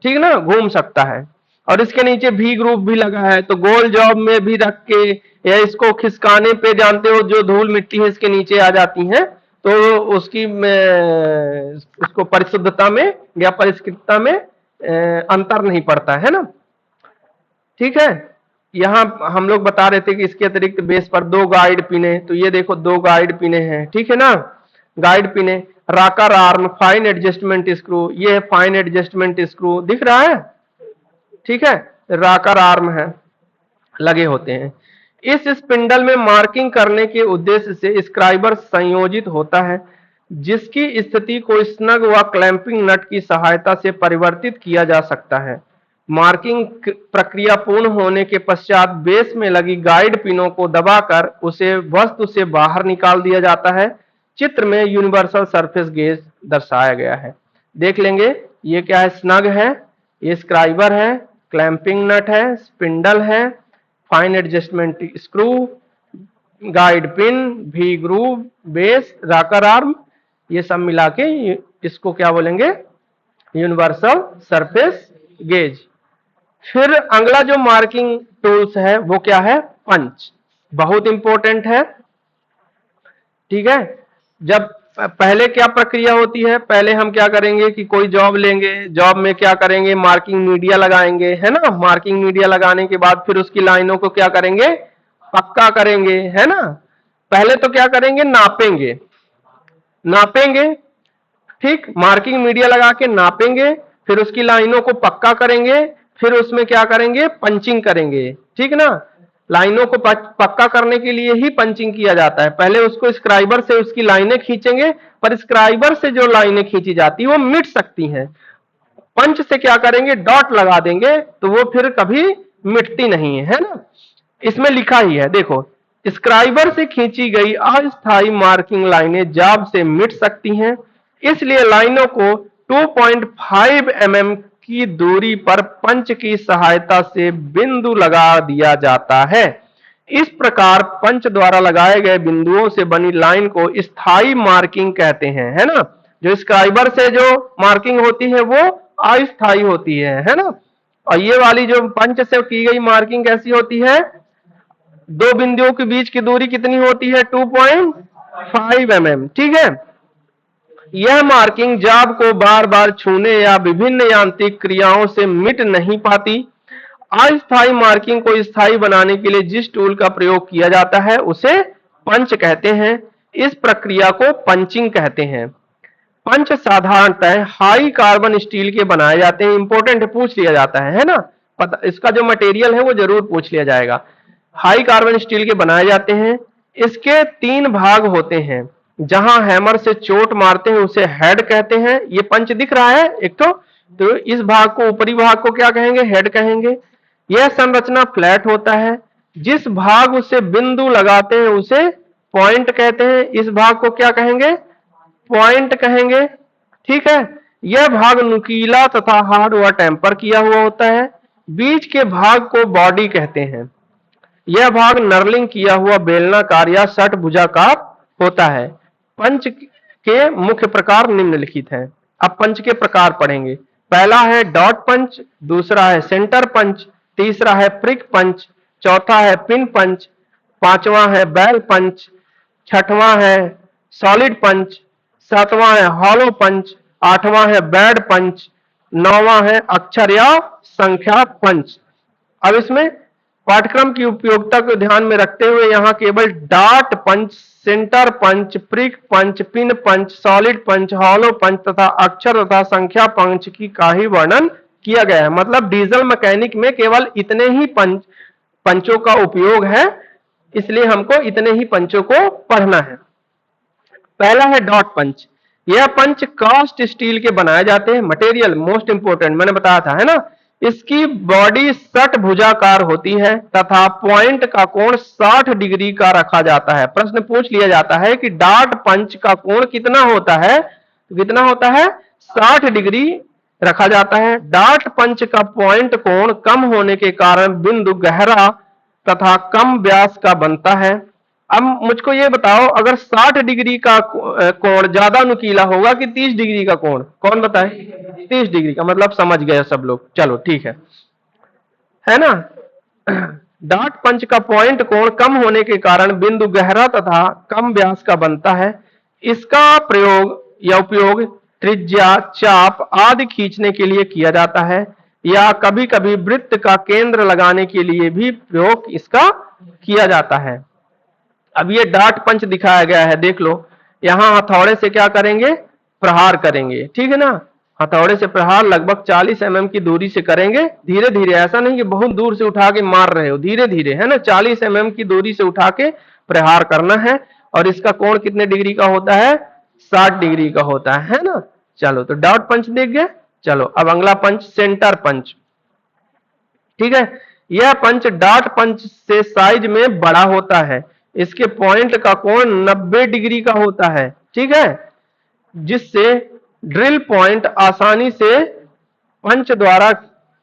ठीक ना, घूम सकता है। और इसके नीचे भी ग्रुप भी लगा है, तो गोल जॉब में भी रख के या इसको खिसकाने पे, जानते हो जो धूल मिट्टी है इसके नीचे आ जाती है, तो उसकी उसको परिशुद्धता में या परिष्कृतता में अंतर नहीं पड़ता है ना। ठीक है, यहां हम लोग बता रहे थे कि इसके अतिरिक्त बेस पर दो गाइड पिने, तो ये देखो दो गाइड पिने हैं। ठीक है ना, गाइड पिने, rocker arm, fine adjustment screw, ये है फाइन एडजस्टमेंट स्क्रू, दिख रहा है। ठीक है, रॉकर आर्म है, लगे होते हैं। इस स्पिंडल में मार्किंग करने के उद्देश्य से स्क्राइबर संयोजित होता है, जिसकी स्थिति को स्नग व क्लैंपिंग नट की सहायता से परिवर्तित किया जा सकता है। मार्किंग प्रक्रिया पूर्ण होने के पश्चात बेस में लगी गाइड पिनों को दबाकर उसे वस्तु से बाहर निकाल दिया जाता है। चित्र में यूनिवर्सल सरफेस गेज दर्शाया गया है। देख लेंगे, ये क्या है, स्नग है, ये स्क्राइबर है, क्लैंपिंग नट है, स्पिंडल है, fine adjustment screw, guide pin, V groove, base, rocker arm, ये सब मिला के इसको क्या बोलेंगे, यूनिवर्सल सरफेस गेज। फिर अगला जो मार्किंग टूल्स है वो क्या है, पंच, बहुत इंपॉर्टेंट है। ठीक है, जब पहले क्या प्रक्रिया होती है, पहले हम क्या करेंगे कि कोई जॉब लेंगे, जॉब में क्या करेंगे, मार्किंग मीडिया लगाएंगे, है ना। मार्किंग मीडिया लगाने के बाद फिर उसकी लाइनों को क्या करेंगे, पक्का करेंगे, है ना। पहले तो क्या करेंगे, नापेंगे, नापेंगे, ठीक, मार्किंग मीडिया लगा के नापेंगे, फिर उसकी लाइनों को पक्का करेंगे, फिर उसमें क्या करेंगे, पंचिंग करेंगे, ठीक ना। लाइनों को पक्का करने के लिए ही पंचिंग किया जाता है। पहले उसको स्क्राइबर से उसकी लाइनें खींचेंगे, पर स्क्राइबर से जो लाइनें खींची जाती है वो मिट सकती हैं। पंच से क्या करेंगे, डॉट लगा देंगे, तो वो फिर कभी मिटती नहीं है ना। इसमें लिखा ही है, देखो, स्क्राइबर से खींची गई अस्थायी मार्किंग लाइनें जाब से मिट सकती हैं, इसलिए लाइनों को 2.5 mm की दूरी पर पंच की सहायता से बिंदु लगा दिया जाता है। इस प्रकार पंच द्वारा लगाए गए बिंदुओं से बनी लाइन को स्थायी मार्किंग कहते हैं, है ना। जो स्क्राइबर से जो मार्किंग होती है वो अस्थायी होती है ना। और ये वाली जो पंच से की गई मार्किंग कैसी होती है, दो बिंदुओं के बीच की दूरी कितनी होती है, 2.5 mm, ठीक है। यह मार्किंग जाब को बार बार छूने या विभिन्न यांत्रिक क्रियाओं से मिट नहीं पाती। अस्थायी मार्किंग को स्थायी बनाने के लिए जिस टूल का प्रयोग किया जाता है उसे पंच कहते हैं। इस प्रक्रिया को पंचिंग कहते हैं। पंच साधारणतः हाई कार्बन स्टील के बनाए जाते हैं। इंपॉर्टेंट पूछ लिया जाता है ना, पता, इसका जो मटेरियल है वो जरूर पूछ लिया जाएगा। हाई कार्बन स्टील के बनाए जाते हैं। इसके 3 भाग होते हैं। जहां हैमर से चोट मारते हैं उसे हेड कहते हैं। ये पंच दिख रहा है एक तो इस भाग को, ऊपरी भाग को क्या कहेंगे, हेड कहेंगे। यह संरचना फ्लैट होता है। जिस भाग उसे बिंदु लगाते हैं उसे पॉइंट कहते हैं। इस भाग को क्या कहेंगे, पॉइंट कहेंगे, ठीक है। यह भाग नुकीला तथा हार्ड व टेम्पर किया हुआ होता है। बीच के भाग को बॉडी कहते हैं। यह भाग नर्लिंग किया हुआ बेलनाकार या षटभुजाकार होता है। पंच के मुख्य प्रकार निम्नलिखित हैं। अब पंच के प्रकार पढ़ेंगे। पहला है डॉट पंच, दूसरा है सेंटर पंच, तीसरा है प्रिक पंच, चौथा है पिन पंच, पांचवा है बैल पंच, छठवां है सॉलिड पंच, सातवां है हॉलो पंच, आठवां है बैड पंच, नौवां है अक्षर या संख्या पंच। अब इसमें पाठ्यक्रम की उपयोगिता को ध्यान में रखते हुए यहाँ केवल डॉट पंच, सेंटर पंच, प्रिक पंच, पिन पंच, सॉलिड पंच, हॉलो पंच तथा अक्षर तथा संख्या पंच की का ही वर्णन किया गया है। मतलब डीजल मैकेनिक में केवल इतने ही पंचों का उपयोग है, इसलिए हमको इतने ही पंचों को पढ़ना है। पहला है डॉट पंच। यह पंच कास्ट स्टील के बनाए जाते हैं। मटेरियल मोस्ट इंपोर्टेंट, मैंने बताया था, है ना। इसकी बॉडी षटभुजाकार होती है तथा पॉइंट का कोण 60 डिग्री का रखा जाता है। प्रश्न पूछ लिया जाता है कि डॉट पंच का कोण कितना होता है, तो कितना होता है, 60 डिग्री रखा जाता है। डॉट पंच का पॉइंट कोण कम होने के कारण बिंदु गहरा तथा कम व्यास का बनता है। अब मुझको ये बताओ, अगर 60 डिग्री का कोण ज्यादा नुकीला होगा कि 30 डिग्री का कोण, कौन बताए, 30 डिग्री का, मतलब समझ गए सब लोग, चलो ठीक है ना। डॉट पंच का पॉइंट कोण कम होने के कारण बिंदु गहरा तथा कम व्यास का बनता है। इसका प्रयोग या उपयोग त्रिज्या, चाप आदि खींचने के लिए किया जाता है या कभी कभी वृत्त का केंद्र लगाने के लिए भी प्रयोग इसका किया जाता है। अब ये डॉट पंच दिखाया गया है, देख लो, यहां हथौड़े से क्या करेंगे, प्रहार करेंगे, ठीक है ना। हथौड़े से प्रहार लगभग 40 mm की दूरी से करेंगे, धीरे धीरे, ऐसा नहीं कि बहुत दूर से उठा के मार रहे हो, धीरे धीरे, है ना, 40 mm की दूरी से उठा के प्रहार करना है। और इसका कोण कितने डिग्री का होता है? 60 डिग्री का होता है ना। चलो, तो डॉट पंच देख गए। चलो अब अगला पंच, सेंटर पंच। ठीक है, यह पंच डॉट पंच से साइज में बड़ा होता है। इसके पॉइंट का कोण 90 डिग्री का होता है। ठीक है, जिससे ड्रिल पॉइंट आसानी से पंच द्वारा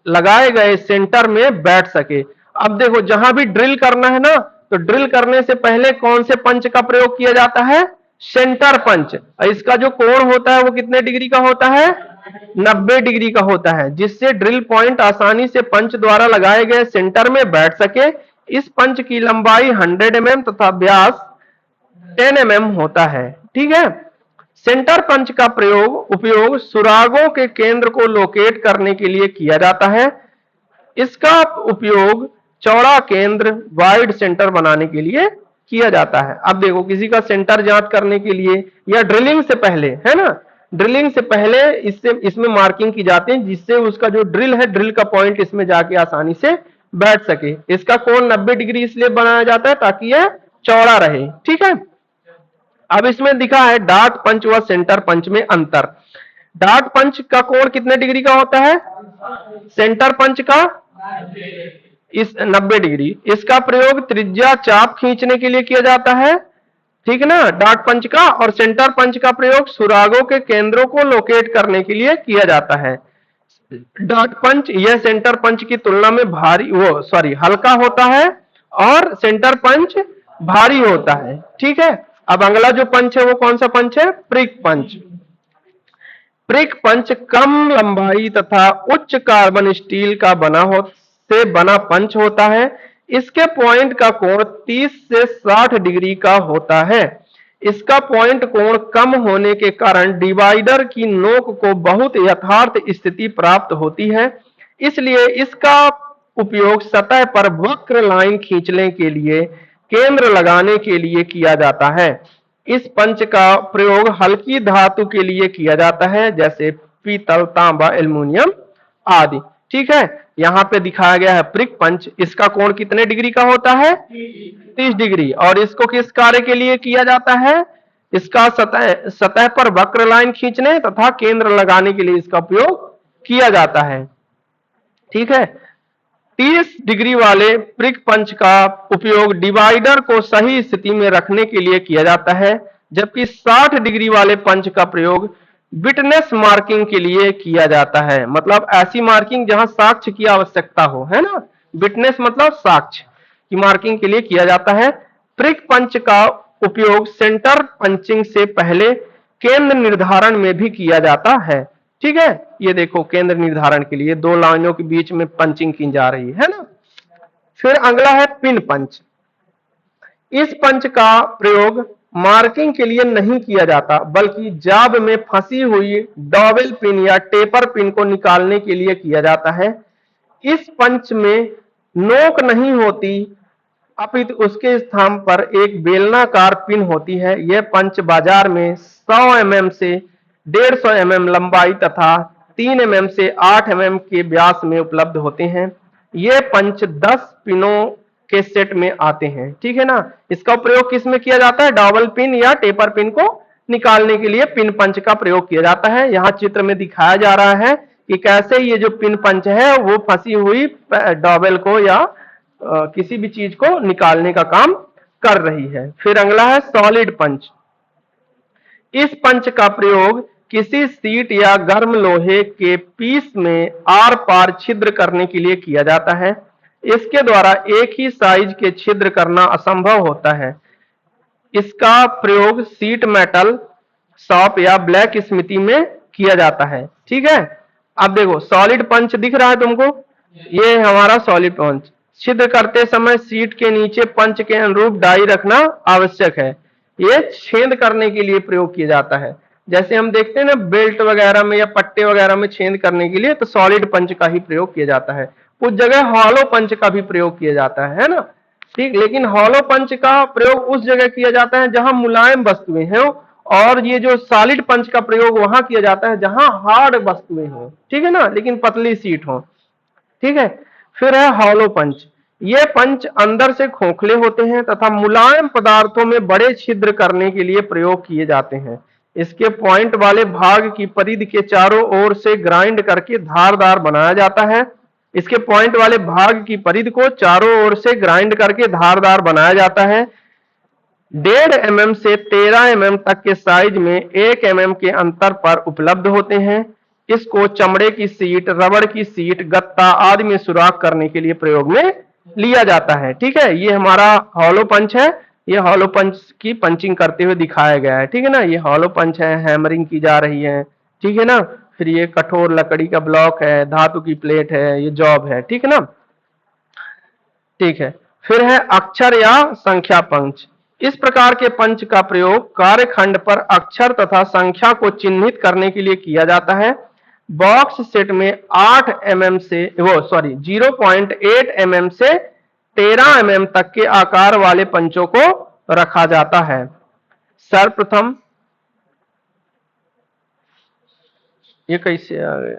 लगाए गए सेंटर में बैठ सके। अब देखो, जहां भी ड्रिल करना है ना, तो ड्रिल करने से पहले कौन से पंच का प्रयोग किया जाता है? Centre punch. इसका जो कोण होता है वो कितने डिग्री का होता है? 90 डिग्री का होता है, जिससे ड्रिल पॉइंट आसानी से पंच द्वारा लगाए गए सेंटर में बैठ सके। इस पंच की लंबाई 100 mm तथा व्यास 10 mm होता है। ठीक है, सेंटर पंच का उपयोग सुरागों के केंद्र को लोकेट करने के लिए किया जाता है। इसका उपयोग चौड़ा केंद्र, वाइड सेंटर बनाने के लिए किया जाता है। अब देखो, किसी का सेंटर जांच करने के लिए या ड्रिलिंग से पहले, है ना, ड्रिलिंग से पहले इसमें मार्किंग की जाती है, जिससे उसका जो ड्रिल है, ड्रिल का पॉइंट इसमें जाके आसानी से बैठ सके। इसका कोण 90 डिग्री इसलिए बनाया जाता है ताकि यह चौड़ा रहे। ठीक है, अब इसमें दिखा है डॉट पंच व सेंटर पंच में अंतर। डॉट पंच का कोण कितने डिग्री का होता है? सेंटर पंच का इस 90 डिग्री। इसका प्रयोग त्रिज्या चाप खींचने के लिए किया जाता है। ठीक है ना, डॉट पंच का। और सेंटर पंच का प्रयोग सुरागों के केंद्रों को लोकेट करने के लिए किया जाता है। डॉट पंच यह सेंटर पंच की तुलना में हल्का होता है, और सेंटर पंच भारी होता है। ठीक है, अब अगला जो पंच है वो कौन सा पंच है? प्रिक पंच। प्रिक पंच कम लंबाई तथा उच्च कार्बन स्टील का बना पंच होता है। इसके पॉइंट का कोण 30 से 60 डिग्री का होता है। इसका पॉइंट कोण कम होने के कारण डिवाइडर की नोक को बहुत यथार्थ स्थिति प्राप्त होती है। इसलिए इसका उपयोग सतह पर वक्र लाइन खींचने के लिए, केंद्र लगाने के लिए किया जाता है। इस पंच का प्रयोग हल्की धातु के लिए किया जाता है, जैसे पीतल, तांबा, एल्युमिनियम आदि। ठीक है, यहां पे दिखाया गया है प्रिक पंच। इसका कोण कितने डिग्री का होता है? 30 डिग्री। और इसको किस कार्य के लिए किया जाता है? इसका सतह पर वक्र लाइन खींचने तथा केंद्र लगाने के लिए इसका उपयोग किया जाता है। ठीक है, 30 डिग्री वाले प्रिक पंच का उपयोग डिवाइडर को सही स्थिति में रखने के लिए किया जाता है, जबकि 60 डिग्री वाले पंच का प्रयोग विटनेस मार्किंग के लिए किया जाता है। मतलब ऐसी मार्किंग जहां साक्ष्य की आवश्यकता हो, है ना, विटनेस मतलब साक्ष्य की मार्किंग के लिए किया जाता है। प्रिक पंच का उपयोग सेंटर पंचिंग से पहले केंद्र निर्धारण में भी किया जाता है। ठीक है, ये देखो, केंद्र निर्धारण के लिए दो लाइनों के बीच में पंचिंग की जा रही है ना। फिर अगला है पिन पंच। इस पंच का प्रयोग मार्किंग के लिए नहीं किया जाता, बल्कि जाब में फंसी हुई डॉवेल पिन या टेपर पिन को निकालने के लिए किया जाता है। इस पंच में नोक नहीं होती, अपितु उसके स्थान पर एक बेलनाकार पिन होती है। यह पंच बाजार में 100 mm से 150 mm लंबाई तथा 3 mm से 8 mm के व्यास में उपलब्ध होते हैं। ये पंच 10 पिनों के सेट में आते हैं। ठीक है ना, इसका प्रयोग किस में किया जाता है? डबल पिन या टेपर पिन को निकालने के लिए पिन पंच का प्रयोग किया जाता है। यहाँ चित्र में दिखाया जा रहा है कि कैसे ये जो पिन पंच है वो फंसी हुई डबल को या किसी भी चीज को निकालने का काम कर रही है। फिर अगला है सॉलिड पंच। इस पंच का प्रयोग किसी सीट या गर्म लोहे के पीस में आर पार छिद्र करने के लिए किया जाता है। इसके द्वारा एक ही साइज के छिद्र करना असंभव होता है। इसका प्रयोग सीट मेटल शॉप या ब्लैक स्मिथी में किया जाता है। ठीक है, अब देखो सॉलिड पंच दिख रहा है तुमको, ये हमारा सॉलिड पंच। छिद्र करते समय सीट के नीचे पंच के अनुरूप डाई रखना आवश्यक है। ये छेद करने के लिए प्रयोग किया जाता है। जैसे हम देखते हैं ना बेल्ट वगैरह में या पट्टे वगैरह में छेद करने के लिए, तो सॉलिड पंच का ही प्रयोग किया जाता है। कुछ जगह हॉलो पंच का भी प्रयोग किया जाता है ना। ठीक, लेकिन हॉलो पंच का प्रयोग उस जगह किया जाता है जहां मुलायम वस्तुएं हैं और ये जो सॉलिड पंच का प्रयोग वहां किया जाता है जहां हार्ड वस्तुएं हो, ठीक है ना, लेकिन पतली सीट हो, ठीक है। फिर है हॉलो पंच। ये पंच अंदर से खोखले होते हैं तथा मुलायम पदार्थों में बड़े छिद्र करने के लिए प्रयोग किए जाते हैं। इसके पॉइंट वाले भाग की परिधि के चारों ओर से ग्राइंड करके धारदार बनाया जाता है। इसके पॉइंट वाले भाग की परिधि को चारों ओर से ग्राइंड करके धारदार बनाया जाता है। 1.5 mm से 13 mm तक के साइज में 1 mm के अंतर पर उपलब्ध होते हैं। इसको चमड़े की सीट, रबड़ की सीट, गत्ता आदि में सुराख करने के लिए प्रयोग में लिया जाता है, ठीक है। ये हमारा हॉलो पंच है। ये हॉलो पंच की पंचिंग करते हुए दिखाया गया है, ठीक है ना। ये हॉलो पंच है, हैमरिंग की जा रही है, ठीक है ना। फिर ये कठोर लकड़ी का ब्लॉक है, धातु की प्लेट है, ये जॉब है, ठीक है ना, ठीक है। फिर है अक्षर या संख्या पंच। इस प्रकार के पंच का प्रयोग कार्यखंड पर अक्षर तथा संख्या को चिन्हित करने के लिए किया जाता है। बॉक्स सेट में 8 mm से 0.8 mm से 13 mm तक के आकार वाले पंचों को रखा जाता है। सर्वप्रथम ये कैसे आ गया?